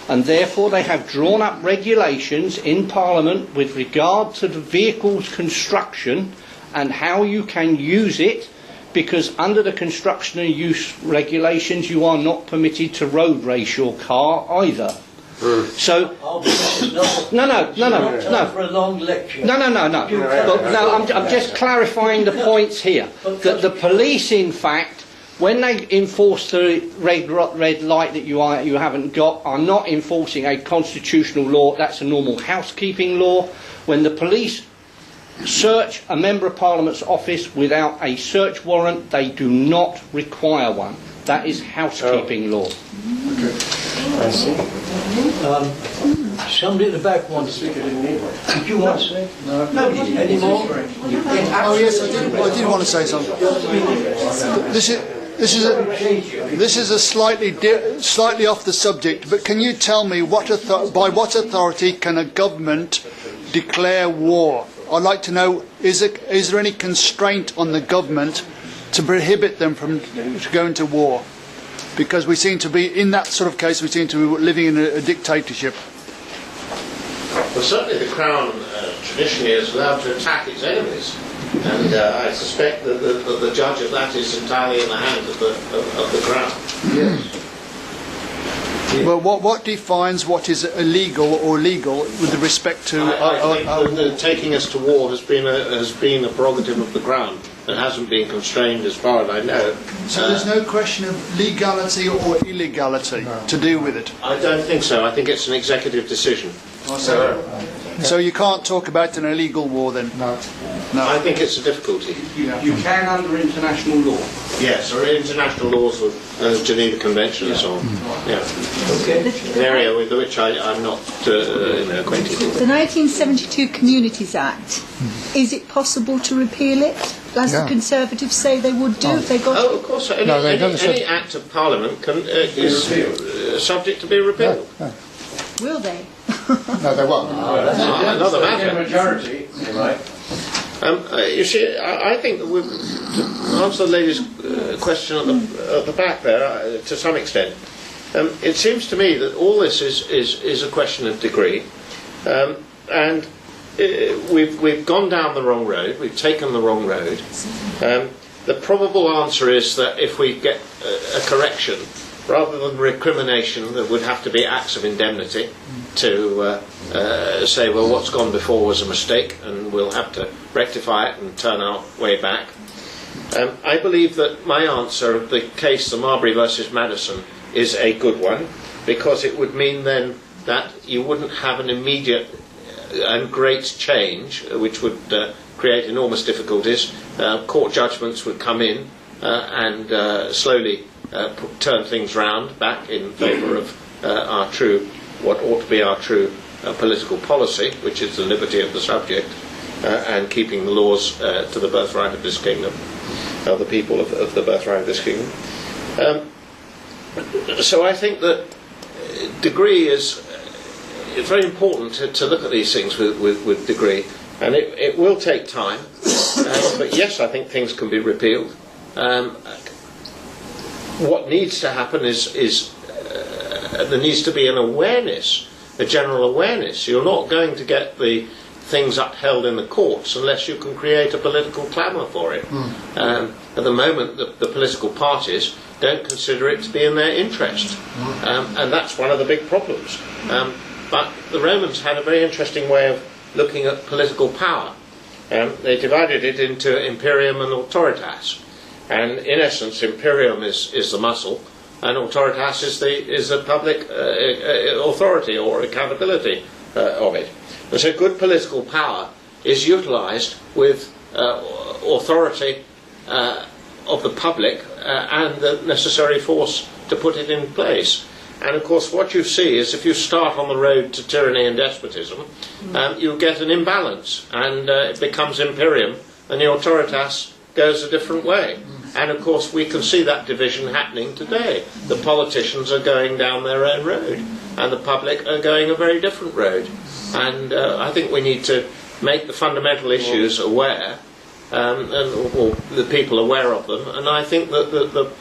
And therefore they have drawn up regulations in Parliament with regard to the vehicle's construction and how you can use it, because under the construction and use regulations you are not permitted to road race your car either. So no. For a long lecture. No. I'm just clarifying the points here. That the police, in fact, when they enforce the red light that you haven't got, are not enforcing a constitutional law. That's a normal housekeeping law. When the police search a member of Parliament's office without a search warrant, they do not require one. That is housekeeping law. Okay. I see. Somebody at the back wants to. Did you want to say? No. Nobody. Any more? Oh yes, I did want to say something. This is a slightly off the subject, but can you tell me by what authority can a government declare war? I'd like to know, is there any constraint on the government to prohibit them from going to war? Because we seem to be, in that sort of case, we seem to be living in a dictatorship. Well, certainly the Crown traditionally is allowed to attack its enemies, and I suspect that the judge of that is entirely in the hands of the Crown. Yes. Well, what defines what is illegal or legal with respect to I think taking us to war has been a prerogative of the Crown. It hasn't been constrained as far as I know. So there's no question of legality or illegality to do with it? I don't think so. I think it's an executive decision. So you can't talk about an illegal war then? No. I think it's a difficulty. You can under international law. Yes, or international laws of Geneva Convention and so on. Yeah. Okay. An area with which I'm not acquainted with. The 1972 Communities Act, is it possible to repeal it, as the Conservatives say they would do if they got of course. Any act of Parliament is subject to be repealed. Will they? No, they won't. Another matter. Majority, right? You see, I think that to answer the lady's question at the back there, to some extent, it seems to me that all this is a question of degree, and we've gone down the wrong road, we've taken the wrong road. The probable answer is that if we get a correction, rather than recrimination, there would have to be acts of indemnity to say, well, what's gone before was a mistake and we'll have to rectify it and turn our way back. I believe that my answer, the case, the Marbury versus Madison, is a good one, because it would mean then that you wouldn't have an immediate and great change, which would create enormous difficulties. Court judgments would come in and slowly turn things round back in favour of what ought to be our true political policy, which is the liberty of the subject and keeping the laws to the birthright of this kingdom, the people of the birthright of this kingdom. So I think that degree is very important to look at these things with degree, and it will take time, but yes, I think things can be repealed. What needs to happen is there needs to be an awareness, a general awareness. You're not going to get the things upheld in the courts unless you can create a political clamour for it. At the moment, the political parties don't consider it to be in their interest, and that's one of the big problems. But the Romans had a very interesting way of looking at political power. They divided it into imperium and autoritas. And in essence, imperium is the muscle, and autoritas is the public authority or accountability of it. And so good political power is utilised with authority of the public and the necessary force to put it in place. And of course what you see is if you start on the road to tyranny and despotism, you get an imbalance, and it becomes imperium, and the autoritas goes a different way. And of course we can see that division happening today. The politicians are going down their own road. and the public are going a very different road. And I think we need to make the fundamental issues aware, or the people aware of them. And I think that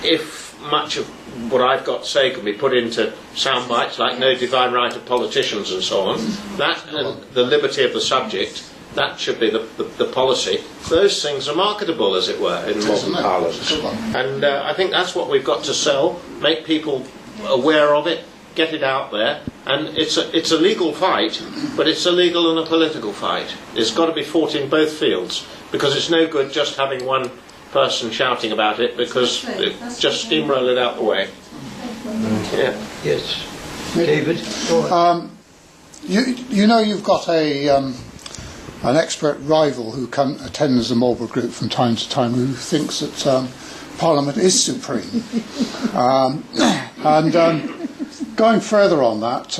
if much of what I've got to say can be put into sound bites like no divine right of politicians and so on, that and the liberty of the subject, that should be the policy. Those things are marketable, as it were, in modern parlance. And I think that's what we've got to sell, make people aware of it, get it out there. And it's a legal fight, but it's a legal and a political fight. It's got to be fought in both fields, because it's no good just having one person shouting about it, because it just steamroll it out the way. Yeah. Yes. David? You know you've got an expert rival who attends the Marlborough Group from time to time, who thinks that Parliament is supreme. Going further on that,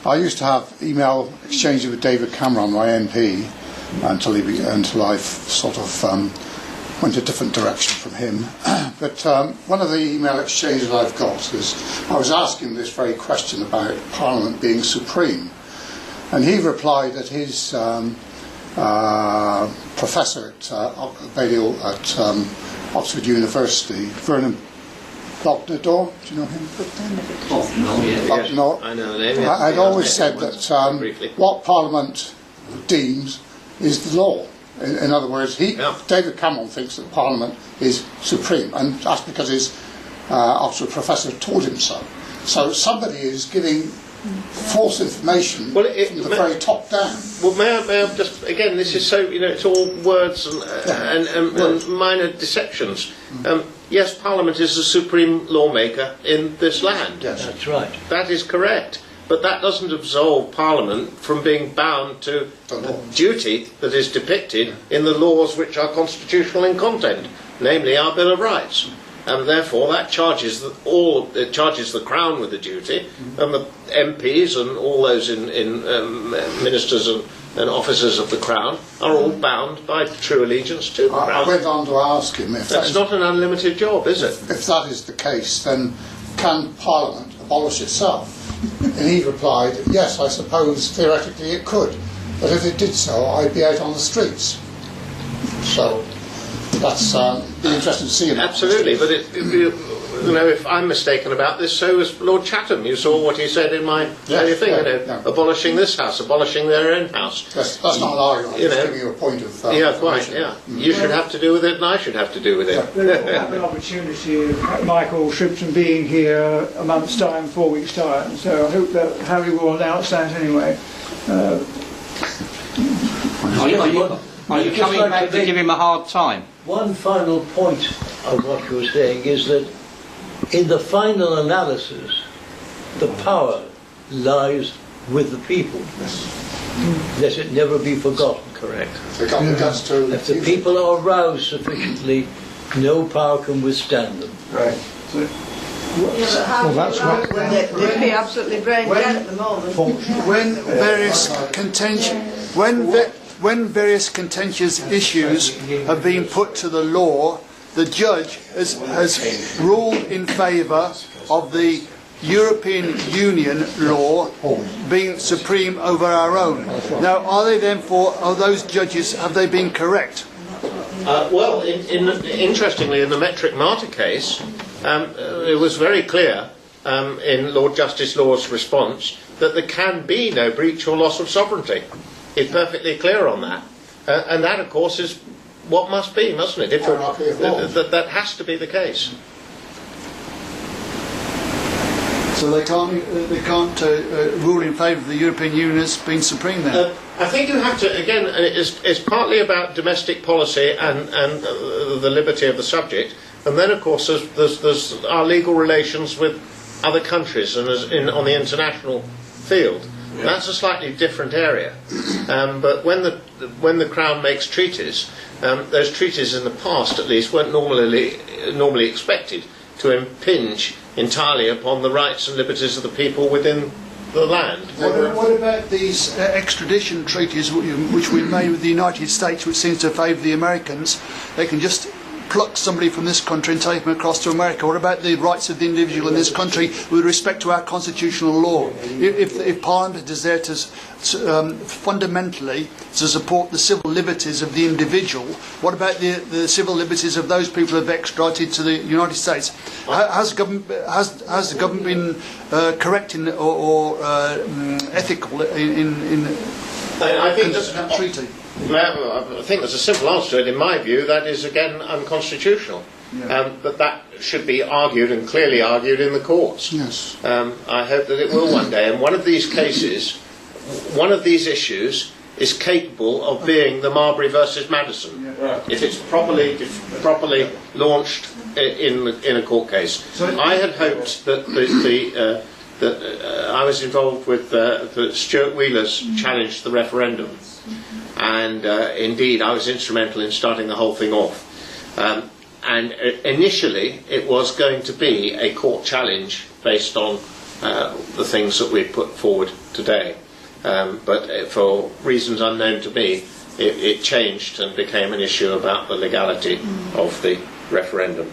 I used to have email exchanges with David Cameron, my MP, until I sort of went a different direction from him. But one of the email exchanges I've got is, I was asking this very question about Parliament being supreme, and he replied that his professor at Balliol at Oxford University, Vernon Bogdanor, do you know him? Bogdanor. I know the name. I'd always said that what Parliament deems is the law. In other words, David Cameron thinks that Parliament is supreme, and that's because his Oxford professor told him so. So somebody is giving false information from the very top down. Well, may I just, again, this is so, it's all words and minor deceptions. Yes, Parliament is the supreme lawmaker in this land. Yes, that's right. That is correct. But that doesn't absolve Parliament from being bound to the duty that is depicted in the laws which are constitutional in content, namely our Bill of Rights. And therefore that charges the Crown with the duty, and the MPs and all those in ministers and officers of the Crown are all bound by true allegiance to the Crown. I went on to ask him if that's not an unlimited job, is it? If that is the case, then can Parliament abolish itself? And he replied, yes, I suppose theoretically it could, but if it did so, I'd be out on the streets. So that's be interesting to see. Absolutely, but if I'm mistaken about this, so was Lord Chatham. You saw what he said in my earlier thing, abolishing this house, abolishing their own house. That's not an argument. I'm just giving you a point of. Quite. Yeah, you should have to do with it, and I should have to do with it. We'll have an opportunity of Michael Shrimpton being here a month's time, 4 weeks' time. So I hope that Harry will announce that anyway. Are you coming back to give him a hard time? One final point of what you were saying is that in the final analysis, the power lies with the people. Let it never be forgotten, correct? If the people are aroused sufficiently, no power can withstand them. Right. Well, that's what they'd be absolutely brain dead at the moment. When various contentious issues have been put to the law, the judge has ruled in favour of the European Union law being supreme over our own. Now, are those judges, have they been correct? Well, interestingly, in the Metric Martyr case, it was very clear in Lord Justice Law's response that there can be no breach or loss of sovereignty. He's perfectly clear on that. And that, of course, is what must be, mustn't it? That has to be the case. So they can't rule in favour of the European Union as being supreme then? I think you have to, again, it's partly about domestic policy and the liberty of the subject, and then of course there's our legal relations with other countries and on the international field. Yeah. That's a slightly different area. But when the Crown makes treaties, those treaties in the past at least weren't normally expected to impinge entirely upon the rights and liberties of the people within the land. What about these extradition treaties which we've made with the United States, which seems to favour the Americans? They can just pluck somebody from this country and take them across to America? What about the rights of the individual in this country with respect to our constitutional law? If Parliament is there to fundamentally to support the civil liberties of the individual, what about the civil liberties of those people who have extradited to the United States? Has the government been correct or ethical in I think that treaty? I think there's a simple answer to it. In my view, that is again unconstitutional. Yeah. But that should be argued and clearly argued in the courts. Yes. I hope that it will one day. And one of these cases, one of these issues, is capable of being the Marbury versus Madison, if it's properly launched in a court case. So I had hoped that I was involved with that Stuart Wheeler's challenge to the referendum, and indeed I was instrumental in starting the whole thing off. And initially it was going to be a court challenge based on the things that we put forward today. But for reasons unknown to me, it changed and became an issue about the legality of the referendum.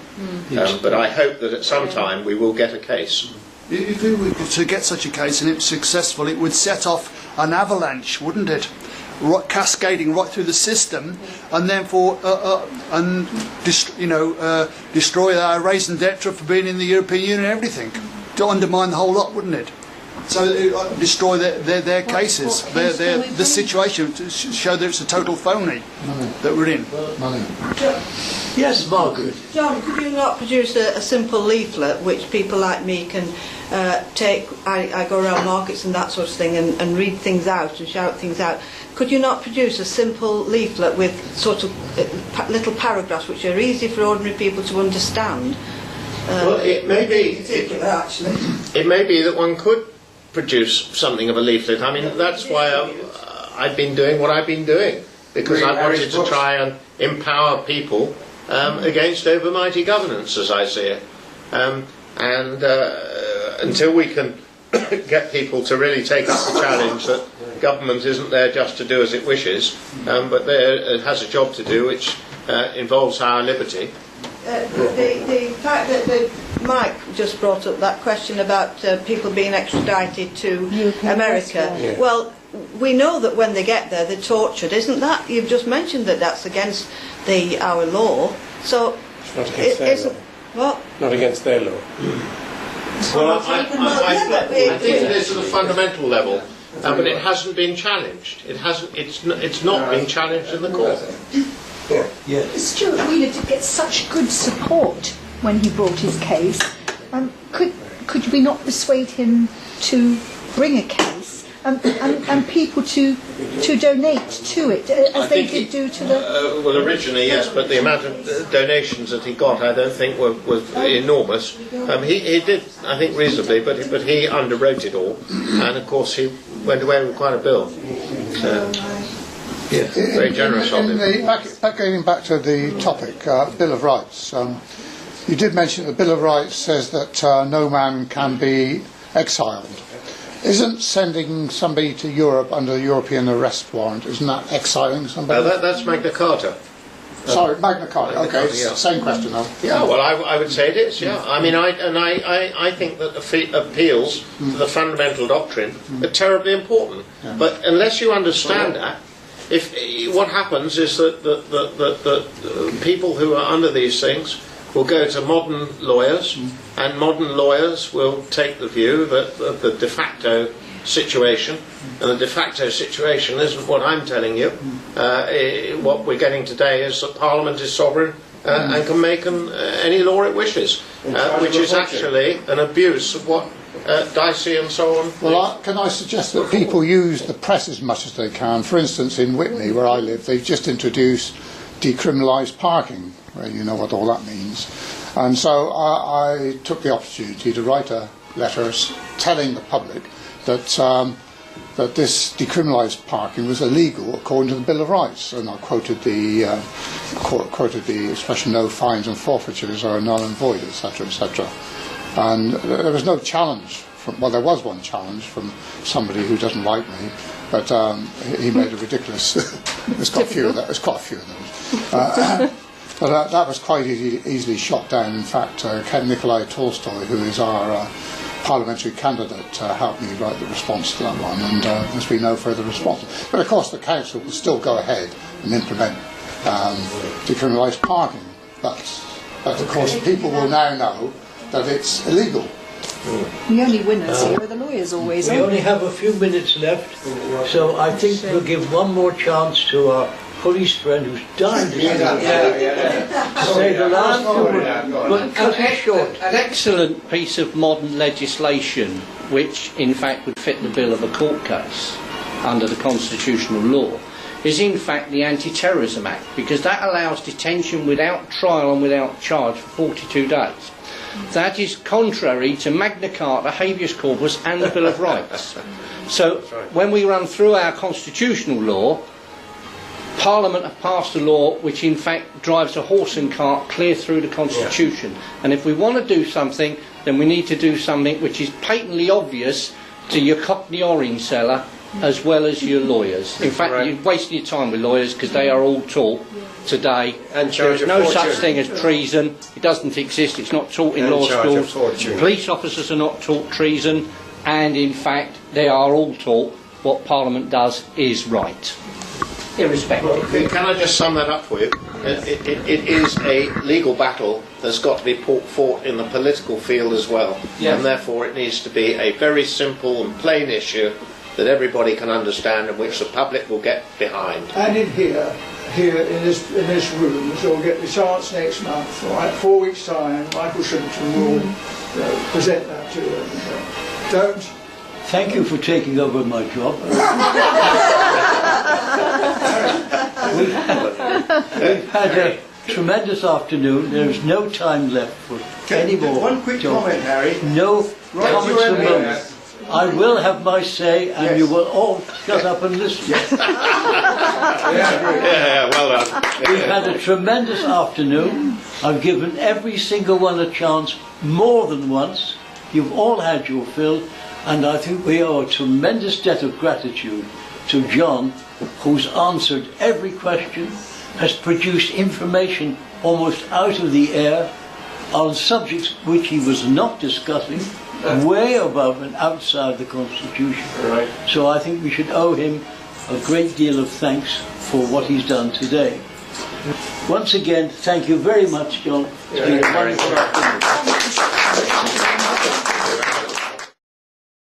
But I hope that at some time we will get a case. If we were to get such a case and it's successful, it would set off an avalanche, wouldn't it? Cascading right through the system, and therefore destroy our raison d'etre for being in the European Union and everything, to undermine the whole lot, wouldn't it? So destroy their cases, the situation, to show that it's a total phony that we're in. Yes, Margaret. John, could you not produce a simple leaflet which people like me can take? I go around markets and that sort of thing and read things out and shout things out. Could you not produce a simple leaflet with sort of little paragraphs which are easy for ordinary people to understand? Well, it may be. It may be that one could produce something of a leaflet. I mean, that's why I've been doing what I've been doing, because I wanted to try and empower people against overmighty governance, as I see it. And until we can get people to really take up the challenge that government isn't there just to do as it wishes, but it has a job to do which involves our liberty. The fact that Mike just brought up that question about people being extradited to America. Yeah. Well, we know that when they get there they're tortured, isn't that? You've just mentioned that that's against our law. So It's not against their law. What? Not against their law. Well, I think it is at a fundamental level, but it hasn't been challenged. It's not been challenged in the court. Yeah. Stuart Wheeler did get such good support when he brought his case. Could we not persuade him to bring a case and people to donate to it, as they did do to the... well, originally, yes, but the amount of donations that he got, I don't think was enormous. He did, I think, reasonably, but he underwrote it all, and of course he went away with quite a bill. Yes. Very generous of him. Going back to the topic, Bill of Rights, you did mention the Bill of Rights says that no man can be exiled. Isn't sending somebody to Europe under the European arrest warrant, isn't that exiling somebody? That's Magna Carta. Sorry, Magna Carta. Magna Okay, Carta, yeah. same question though. Yeah, well, I would say it is. Yeah, I mean, I think that appeals to the fundamental doctrine are terribly important. Yeah. But unless you understand that, what happens is that people who are under these things will go to modern lawyers, and modern lawyers will take the view that the de facto situation, and the de facto situation isn't what I'm telling you. What we're getting today is that Parliament is sovereign and can make any law it wishes, which is actually an abuse of what Dicey and so on. Well, can I suggest that people use the press as much as they can? For instance, in Witney, where I live, they've just introduced decriminalised parking. Well, you know what all that means. And so I took the opportunity to write a letter telling the public that that this decriminalised parking was illegal according to the Bill of Rights, and I quoted the expression "no fines and forfeitures are null and void," etc., etc. And there was no challenge. There was one challenge from somebody who doesn't like me, but he made a ridiculous. There's quite a few of those. But that was quite easily shot down. In fact, Ken Nikolai Tolstoy, who is our parliamentary candidate, helped me write the response to that one, and there's been no further response. But of course the council will still go ahead and implement decriminalise parking. But of course people will now know that it's illegal. The only winners here are the lawyers always. We only have a few minutes left, so I think we'll give one more chance to our police friend who's dying to say the last word, but cut it short. An excellent piece of modern legislation, which in fact would fit the bill of a court case under the constitutional law, is in fact the Anti-Terrorism Act, because that allows detention without trial and without charge for 42 days. That is contrary to Magna Carta, habeas corpus and the Bill of Rights. So when we run through our constitutional law, Parliament have passed a law which in fact drives a horse and cart clear through the Constitution. And if we want to do something, then we need to do something which is patently obvious to your Cockney orange seller as well as your lawyers. In fact, you're wasting your time with lawyers because they are all taught today. And there is no such thing as treason. It doesn't exist. It's not taught in law schools. Police officers are not taught treason, and in fact they are all taught what Parliament does is right, irrespective. Can I just sum that up for you? It is a legal battle that's got to be fought in the political field as well, and therefore it needs to be a very simple and plain issue that everybody can understand and which the public will get behind. And in here in this room, so we'll get the chance next month, right? 4 weeks' time, Michael Shrimpton will present that to you. Don't. Thank you for taking over my job. We've had a tremendous afternoon. There's no time left for any more. One quick comment, Harry. No comments at the moment. I will have my say, and you will all shut up and listen. Yeah, well done. We've had a tremendous afternoon. I've given every single one a chance more than once. You've all had your fill, and I think we owe a tremendous debt of gratitude to John, who's answered every question, has produced information almost out of the air on subjects which he was not discussing, way above and outside the Constitution. Right. So I think we should owe him a great deal of thanks for what he's done today. Once again, thank you very much, John. It's been a wonderful afternoon.